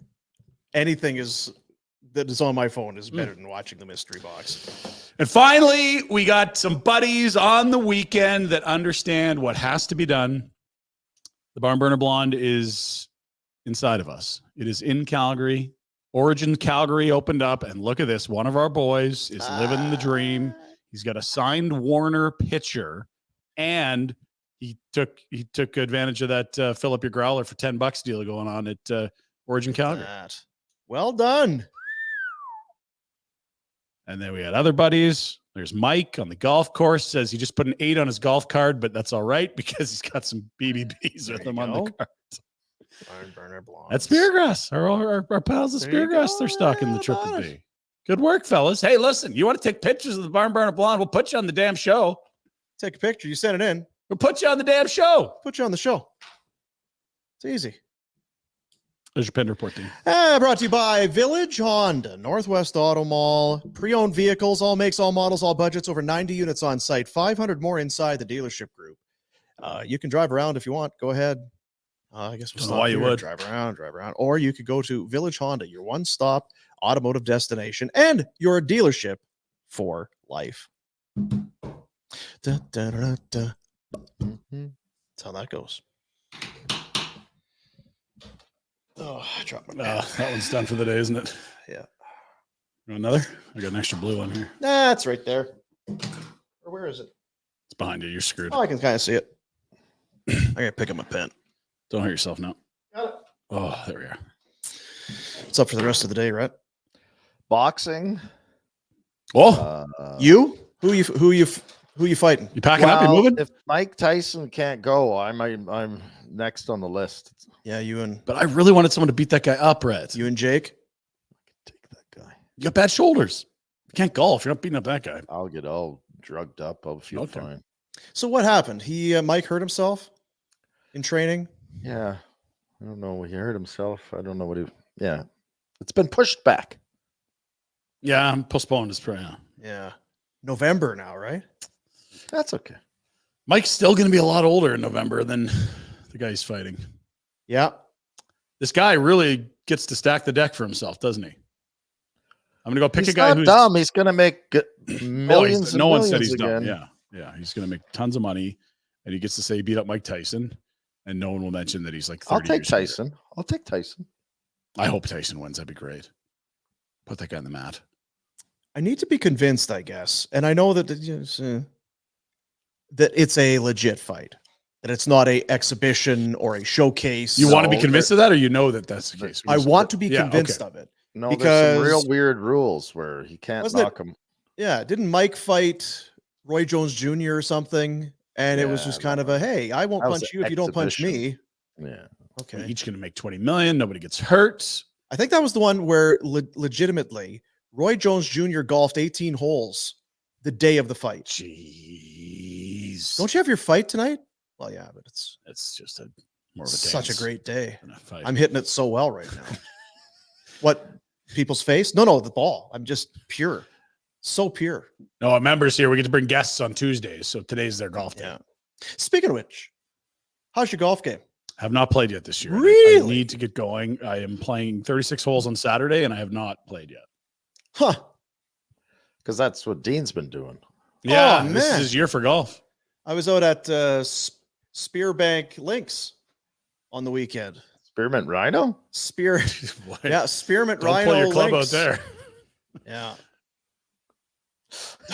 S1: that is on my phone is better than watching the mystery box.
S2: And finally, we got some buddies on the weekend that understand what has to be done. The Barn Burner Blonde is inside of us. It is in Calgary. Origin Calgary opened up, and look at this. One of our boys is living the dream. He's got a signed Warner pitcher, and he took advantage of that fill up your growler for $10 deal going on at Origin Calgary.
S1: Well done.
S2: And then we had other buddies. There's Mike on the golf course. Says he just put an 8 on his golf card, but that's all right because he's got some BBBs with him on the card.
S1: Barn Burner Blonde.
S2: That's Speargrass. Our pals of Speargrass. They're stocking the Triple B. Good work, fellas. Hey, listen, you want to take pictures of the Barn Burner Blonde? We'll put you on the damn show.
S1: Take a picture. You send it in.
S2: We'll put you on the damn show.
S1: Put you on the show. It's easy.
S2: There's your Pinder Repot, team.
S1: Brought to you by Village Honda, Northwest Auto Mall. Pre-owned vehicles, all makes, all models, all budgets, over 90 units on site, 500 more inside the dealership group. You can drive around if you want. Go ahead. I guess we'll
S2: Don't know why you would.
S1: drive around. Or you could go to Village Honda, your one-stop automotive destination and your dealership for life. Da, da, da, da. That's how that goes. Oh, I dropped my pen.
S2: That one's done for the day, isn't it?
S1: Yeah.
S2: You want another? I got an extra blue one here.
S1: That's right there. Or where is it?
S2: It's behind you. You're screwed.
S1: Oh, I can kind of see it. I gotta pick up my pen.
S2: Don't hurt yourself now.
S1: Got it.
S2: Oh, there we are.
S1: What's up for the rest of the day, Rhett?
S3: Boxing.
S2: Oh,
S1: you? Who you Who are you fighting?
S2: You packing up? You moving?
S3: If Mike Tyson can't go, I'm next on the list.
S1: Yeah, you and.
S2: But I really wanted someone to beat that guy up, Red.
S1: You and Jake.
S3: Take that guy.
S2: You got bad shoulders. You can't golf. You're not beating up that guy.
S3: I'll get all drugged up. I'll feel fine.
S1: So what happened? Mike hurt himself in training.
S3: Yeah, I don't know. He hurt himself. I don't know what he. Yeah, it's been pushed back.
S2: Yeah, I'm postponed.
S1: Yeah, November now, right?
S3: That's okay.
S2: Mike's still going to be a lot older in November than the guy he's fighting.
S1: Yeah.
S2: This guy really gets to stack the deck for himself, doesn't he? I'm going to go pick
S3: He's
S2: a guy
S3: not
S2: who's
S3: dumb. He's going to make millions.
S2: No one said he's
S3: again.
S2: dumb. Yeah. He's going to make tons of money, and he gets to say he beat up Mike Tyson, and no one will mention that he's like 30
S3: I'll take
S2: years
S3: Tyson.
S2: younger.
S3: I'll take Tyson.
S2: I hope Tyson wins. That'd be great. Put that guy on the mat.
S1: I need to be convinced, I guess, and I know that that it's a legit fight, that it's not a exhibition or a showcase.
S2: You want to be convinced of that, or you know that that's the case?
S1: I want to be convinced of it.
S3: No,
S1: because
S3: there's some real weird rules where he can't knock him.
S1: Yeah, didn't Mike fight Roy Jones Jr. or something? And it was just kind of a, hey, I won't punch you if you don't punch me.
S3: Yeah.
S1: Okay.
S2: We're each going to make $20 million. Nobody gets hurt.
S1: I think that was the one where legitimately Roy Jones Jr. golfed 18 holes the day of the fight.
S2: Jeez.
S1: Don't you have your fight tonight? Well, yeah, but it's
S2: just more of a
S1: such a
S2: dance
S1: great day.
S2: than a fight.
S1: I'm hitting it so well right now. What? People's face? No, the ball. I'm just pure. So pure.
S2: No, members here. We get to bring guests on Tuesdays. So today's their golf day.
S1: Yeah. Speaking of which, how's your golf game?
S2: Have not played yet this year.
S1: Really?
S2: I need to get going. I am playing 36 holes on Saturday, and I have not played yet.
S1: Huh.
S3: Because that's what Dean's been doing.
S2: Yeah,
S1: Oh,
S2: this is
S1: man.
S2: his year for golf.
S1: I was out at Spearbank Links on the weekend.
S3: Spearmint Rhino?
S1: Yeah, Spearmint
S2: Don't
S1: Rhino
S2: pull your club
S1: Links.
S2: out there.
S1: Yeah.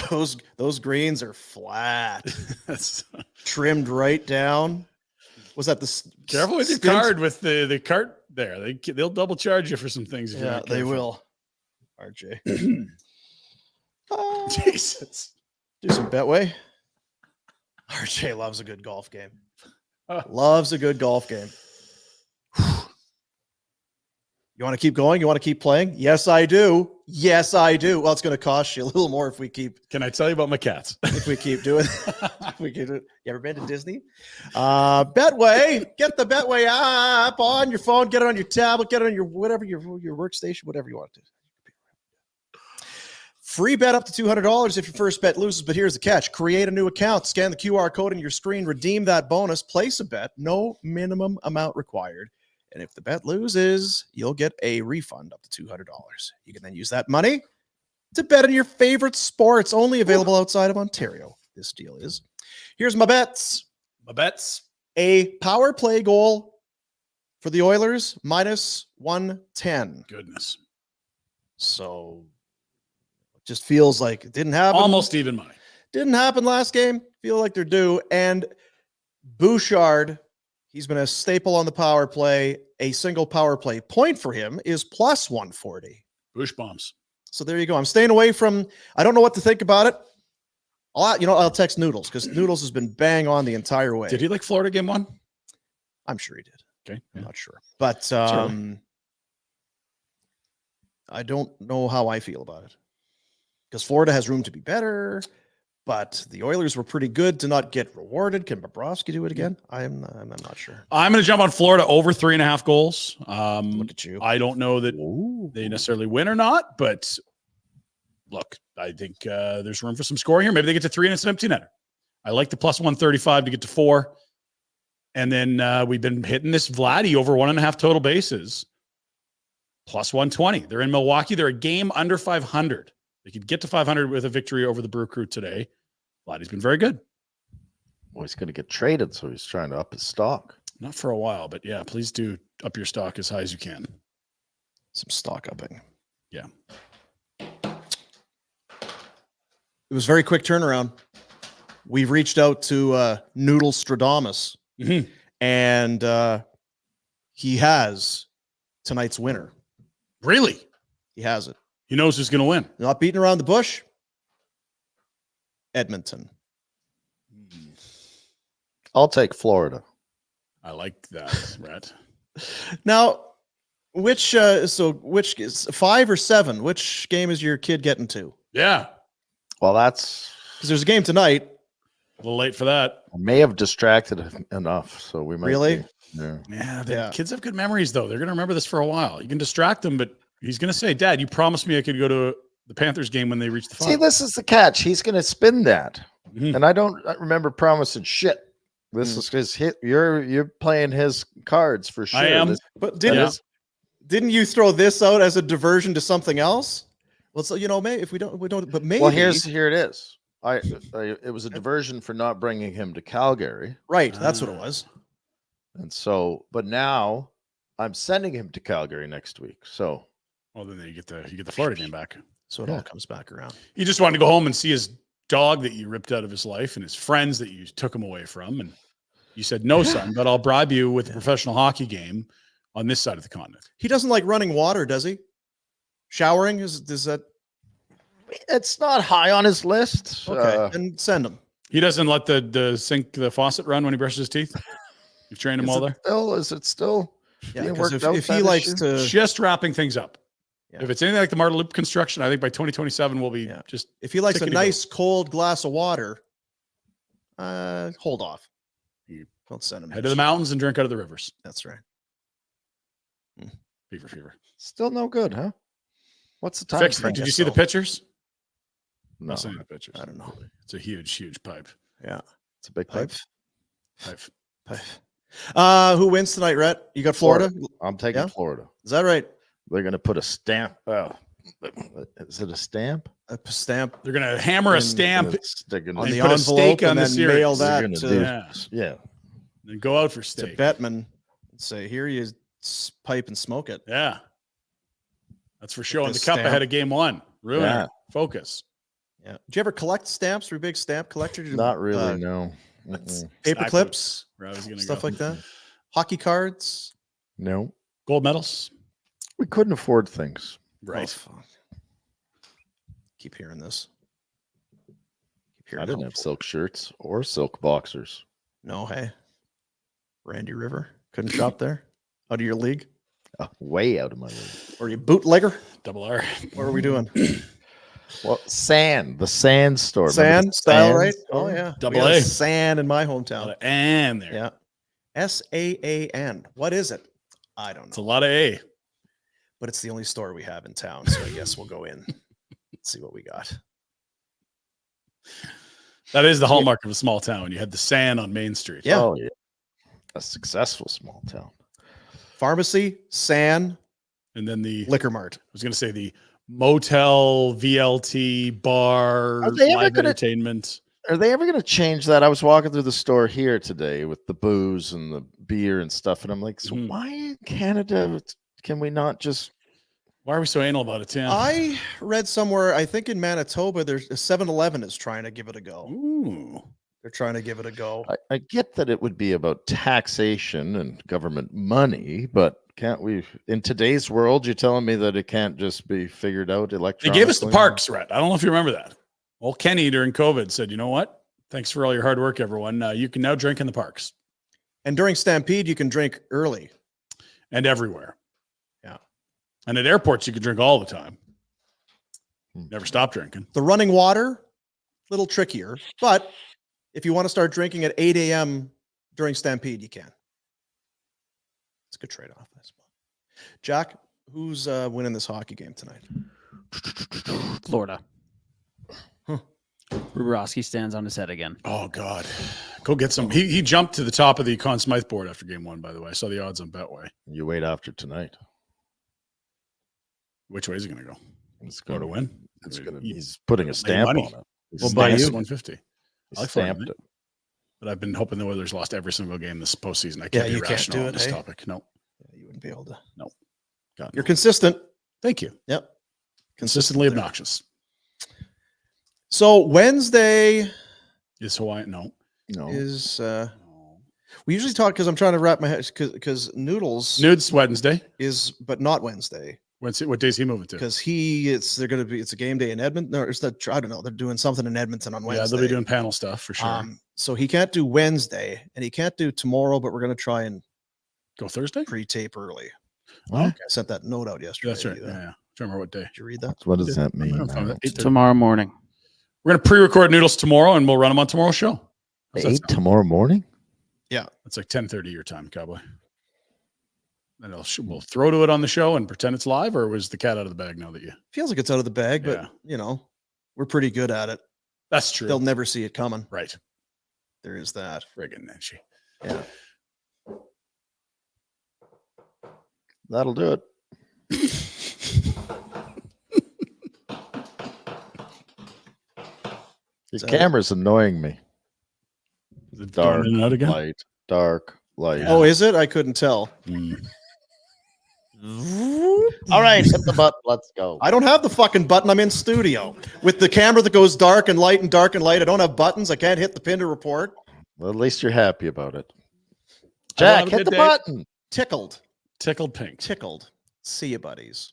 S1: Those greens are flat.
S2: That's
S1: Trimmed right down. Was that the
S2: careful with your
S1: stint?
S2: card with the cart there. They'll double charge you for some things. If you're
S1: Yeah,
S2: not
S1: they
S2: careful.
S1: will. RJ.
S2: Jesus.
S1: Do some Betway. RJ loves a good golf game. Loves a good golf game. You want to keep going? You want to keep playing? Yes, I do. Yes, I do. Well, it's going to cost you a little more if we keep.
S2: Can I tell you about my cats?
S1: If we keep doing. If we keep doing. You ever been to Disney? Betway. Get the Betway app on your phone. Get it on your tablet. Get it on your whatever your workstation. Whatever you want to. Free bet up to $200 if your first bet loses, but here's the catch. Create a new account, scan the QR code on your screen, redeem that bonus, place a bet, no minimum amount required. And if the bet loses, you'll get a refund up to $200. You can then use that money to bet on your favorite sports, only available outside of Ontario. This deal is. Here's my bets. A power play goal for the Oilers, minus 110.
S2: Goodness.
S1: So just feels like it didn't happen.
S2: Almost even money.
S1: Didn't happen last game. Feel like they're due. And Bouchard, he's been a staple on the power play. A single power play point for him is plus 140.
S2: Bush bombs.
S1: So there you go. I'm staying away from, I don't know what to think about it. I'll text Noodles because Noodles has been bang on the entire way.
S2: Did he like Florida game 1?
S1: I'm sure he did.
S2: Okay.
S1: I'm not sure. But I don't know how I feel about it. Because Florida has room to be better, but the Oilers were pretty good to not get rewarded. Can Bobrovsky do it again? I'm not sure.
S2: I'm going to jump on Florida over 3.5 goals.
S1: Look at you.
S2: I don't know that they necessarily win or not, but look, I think there's room for some scoring here. Maybe they get to 3 and it's an empty netter. I like the plus 135 to get to 4. And then we've been hitting this Vladdy over 1.5 total bases. Plus 120. They're in Milwaukee. They're a game under 500. They could get to 500 with a victory over the Brew Crew today. Vladdy's been very good.
S3: Well, he's going to get traded, so he's trying to up his stock.
S2: Not for a while, but yeah, please do up your stock as high as you can.
S1: Some stock upping.
S2: Yeah.
S1: It was very quick turnaround. We reached out to Noodle Stradamus, and he has tonight's winner.
S2: Really?
S1: He has it.
S2: He knows who's going to win.
S1: Not beating around the bush. Edmonton.
S3: I'll take Florida.
S2: I like that, Brett.
S1: Now, which is 5 or 7? Which game is your kid getting to?
S2: Yeah.
S3: Well, that's
S1: because there's a game tonight.
S2: A little late for that.
S3: I may have distracted him enough, so we might
S1: Really?
S3: be, yeah.
S2: Yeah, kids have good memories though. They're going to remember this for a while. You can distract them, but he's going to say, "Dad, you promised me I could go to the Panthers game when they reach the final."
S3: See, this is the catch. He's going to spin that, and I don't remember promising shit. This is because you're playing his cards for sure.
S2: I am,
S1: but didn't you throw this out as a diversion to something else? Well, so maybe if we don't, but maybe.
S3: Well, here it is. It was a diversion for not bringing him to Calgary.
S1: Right, that's what it was.
S3: And so, but now I'm sending him to Calgary next week. So,
S2: well, then you get the Florida game back.
S1: So it all comes back around.
S2: He just wanted to go home and see his dog that you ripped out of his life and his friends that you took him away from, and you said, "No, son, but I'll bribe you with a professional hockey game on this side of the continent."
S1: He doesn't like running water, does he? Showering is that?
S3: It's not high on his list.
S1: Okay, and send him.
S2: He doesn't let the faucet run when he brushes his teeth. You've trained him well there.
S3: Is it still?
S1: Yeah, if he likes to,
S2: just wrapping things up.
S1: Yeah.
S2: If it's anything like the Marta Loop construction, I think by 2027 we'll be just.
S1: If he likes a nice cold glass of water, hold off. Don't send him.
S2: Head to the mountains and drink out of the rivers.
S1: That's right.
S2: Fever.
S3: Still no good, huh? What's the time?
S2: Fixed it. Did you see the pictures?
S3: No,
S2: I've seen the pictures.
S1: I don't know.
S2: It's a huge pipe.
S1: Yeah,
S3: it's a big pipe.
S1: Who wins tonight, Rhett? You got Florida?
S3: I'm taking Florida.
S1: Is that right?
S3: They're going to put a stamp. Is it a stamp?
S1: A stamp.
S2: They're going to hammer a stamp
S1: on
S2: and
S1: the
S2: put a
S1: envelope
S2: stake on
S1: and
S2: the
S1: then
S2: series.
S1: mail that to
S3: yeah.
S2: Then go out for
S1: to
S2: steak.
S1: Bettman and say, "Here you pipe and smoke it."
S2: Yeah, that's for showing the
S1: this
S2: cup
S1: stamp.
S2: ahead of game one. Ruin it. Focus.
S1: Yeah. Did you ever collect stamps? Were you a big stamp collector?
S3: Not really. No.
S1: Paper clips, stuff like that. Hockey cards.
S3: No.
S2: Gold medals.
S3: We couldn't afford things.
S2: Right.
S1: Oh, keep hearing this.
S3: I didn't have silk shirts or silk boxers.
S1: No, hey. Randy River. Couldn't shop there? Out of your league?
S3: Way out of my league.
S1: Or you bootlegger?
S2: Double R.
S1: What are we doing?
S3: Well, the sand store.
S1: Sand style, right? Oh, yeah.
S2: Double
S1: We got
S2: A.
S1: Sand in my hometown.
S2: And there.
S1: Yeah. SAAN. What is it? I don't know.
S2: It's a lot of A.
S1: But it's the only store we have in town. So I guess we'll go in. See what we got.
S2: That is the hallmark of a small town. You had the sand on Main Street.
S1: Yeah.
S3: Oh, yeah. A successful small town.
S1: Pharmacy, Sand,
S2: and then the
S1: Liquor Mart.
S2: I was going to say the motel, VLT, bar,
S3: Are they ever
S2: live
S3: gonna-
S2: entertainment.
S3: Are they ever going to change that? I was walking through the store here today with the booze and the beer and stuff, and I'm like, so why in Canada can we not just?
S2: Why are we so anal about it, Tim?
S1: I read somewhere, I think in Manitoba, there's a 7-Eleven is trying to give it a go.
S2: Ooh.
S1: They're trying to give it a go.
S3: I get that it would be about taxation and government money, but can't we? In today's world, you're telling me that it can't just be figured out
S2: They
S3: electronically?
S2: gave us the parks, Rhett. I don't know if you remember that. Well, Kenny during COVID said, "You know what? Thanks for all your hard work, everyone. You can now drink in the parks
S1: And during Stampede, you can drink early.
S2: and everywhere.
S1: Yeah.
S2: And at airports, you can drink all the time. Never stop drinking.
S1: The running water, a little trickier. But if you want to start drinking at 8 a.m. during Stampede, you can. It's a good trade-off, I suppose. Jack, who's winning this hockey game tonight?
S4: Florida. Bobrovsky stands on his head again.
S2: Oh, God. Go get some. He jumped to the top of the Conn Smythe board after game one, by the way. I saw the odds on Betway.
S3: You wait after tonight.
S2: Which way is he going to go?
S3: It's
S2: Go to win?
S3: He's putting a stamp on it.
S2: We'll buy you 150.
S3: He
S2: I like
S3: stamped
S2: Florida,
S3: it.
S2: but I've been hoping the Oilers lost every single game this postseason. I
S1: Yeah,
S2: can't be
S1: you can't
S2: rational
S1: do
S2: on
S1: it,
S2: this
S1: hey?
S2: topic. No.
S1: You wouldn't be able to.
S2: No. God,
S1: You're
S2: no.
S1: consistent.
S2: Thank you.
S1: Yep.
S2: Consistently obnoxious.
S1: So Wednesday
S2: Is Hawaii? No.
S1: is we usually talk because I'm trying to wrap my head because Noodles
S2: Nudes Wednesday.
S1: is but not Wednesday
S2: When's what day is he moving to?
S1: because it's a game day in Edmonton. No, it's not. I don't know. They're doing something in Edmonton on Wednesday.
S2: Yeah, they'll be doing panel stuff for sure.
S1: So he can't do Wednesday and he can't do tomorrow, but we're going to try and
S2: go Thursday,
S1: pre-tape early.
S3: What?
S1: I sent that note out yesterday.
S2: That's right. Yeah. Don't remember what day.
S1: Did you read that?
S3: What does that mean?
S4: Tomorrow morning.
S2: We're going to pre-record Noodles tomorrow, and we'll run them on tomorrow's show.
S3: 8 tomorrow morning?
S1: Yeah.
S2: It's like 10:30 your time, Cowboy. And we'll throw to it on the show and pretend it's live, or was the cat out of the bag now that you...
S1: Feels like it's out of the bag, but, we're pretty good at it.
S2: That's true.
S1: They'll never see it coming.
S2: Right.
S1: There is that.
S2: Friggin' Nancy.
S1: Yeah.
S3: That'll do it. Your camera's annoying me.
S2: Is it
S3: Dark,
S2: going in and out again?
S3: light, dark, light.
S1: Oh, is it? I couldn't tell.
S3: All right, hit the button. Let's go.
S1: I don't have the fucking button. I'm in studio with the camera that goes dark and light and dark and light. I don't have buttons. I can't hit the Pinder Report.
S3: Well, at least you're happy about it. Jack, hit the button.
S1: Tickled.
S2: Tickled pink.
S1: Tickled. See you, buddies.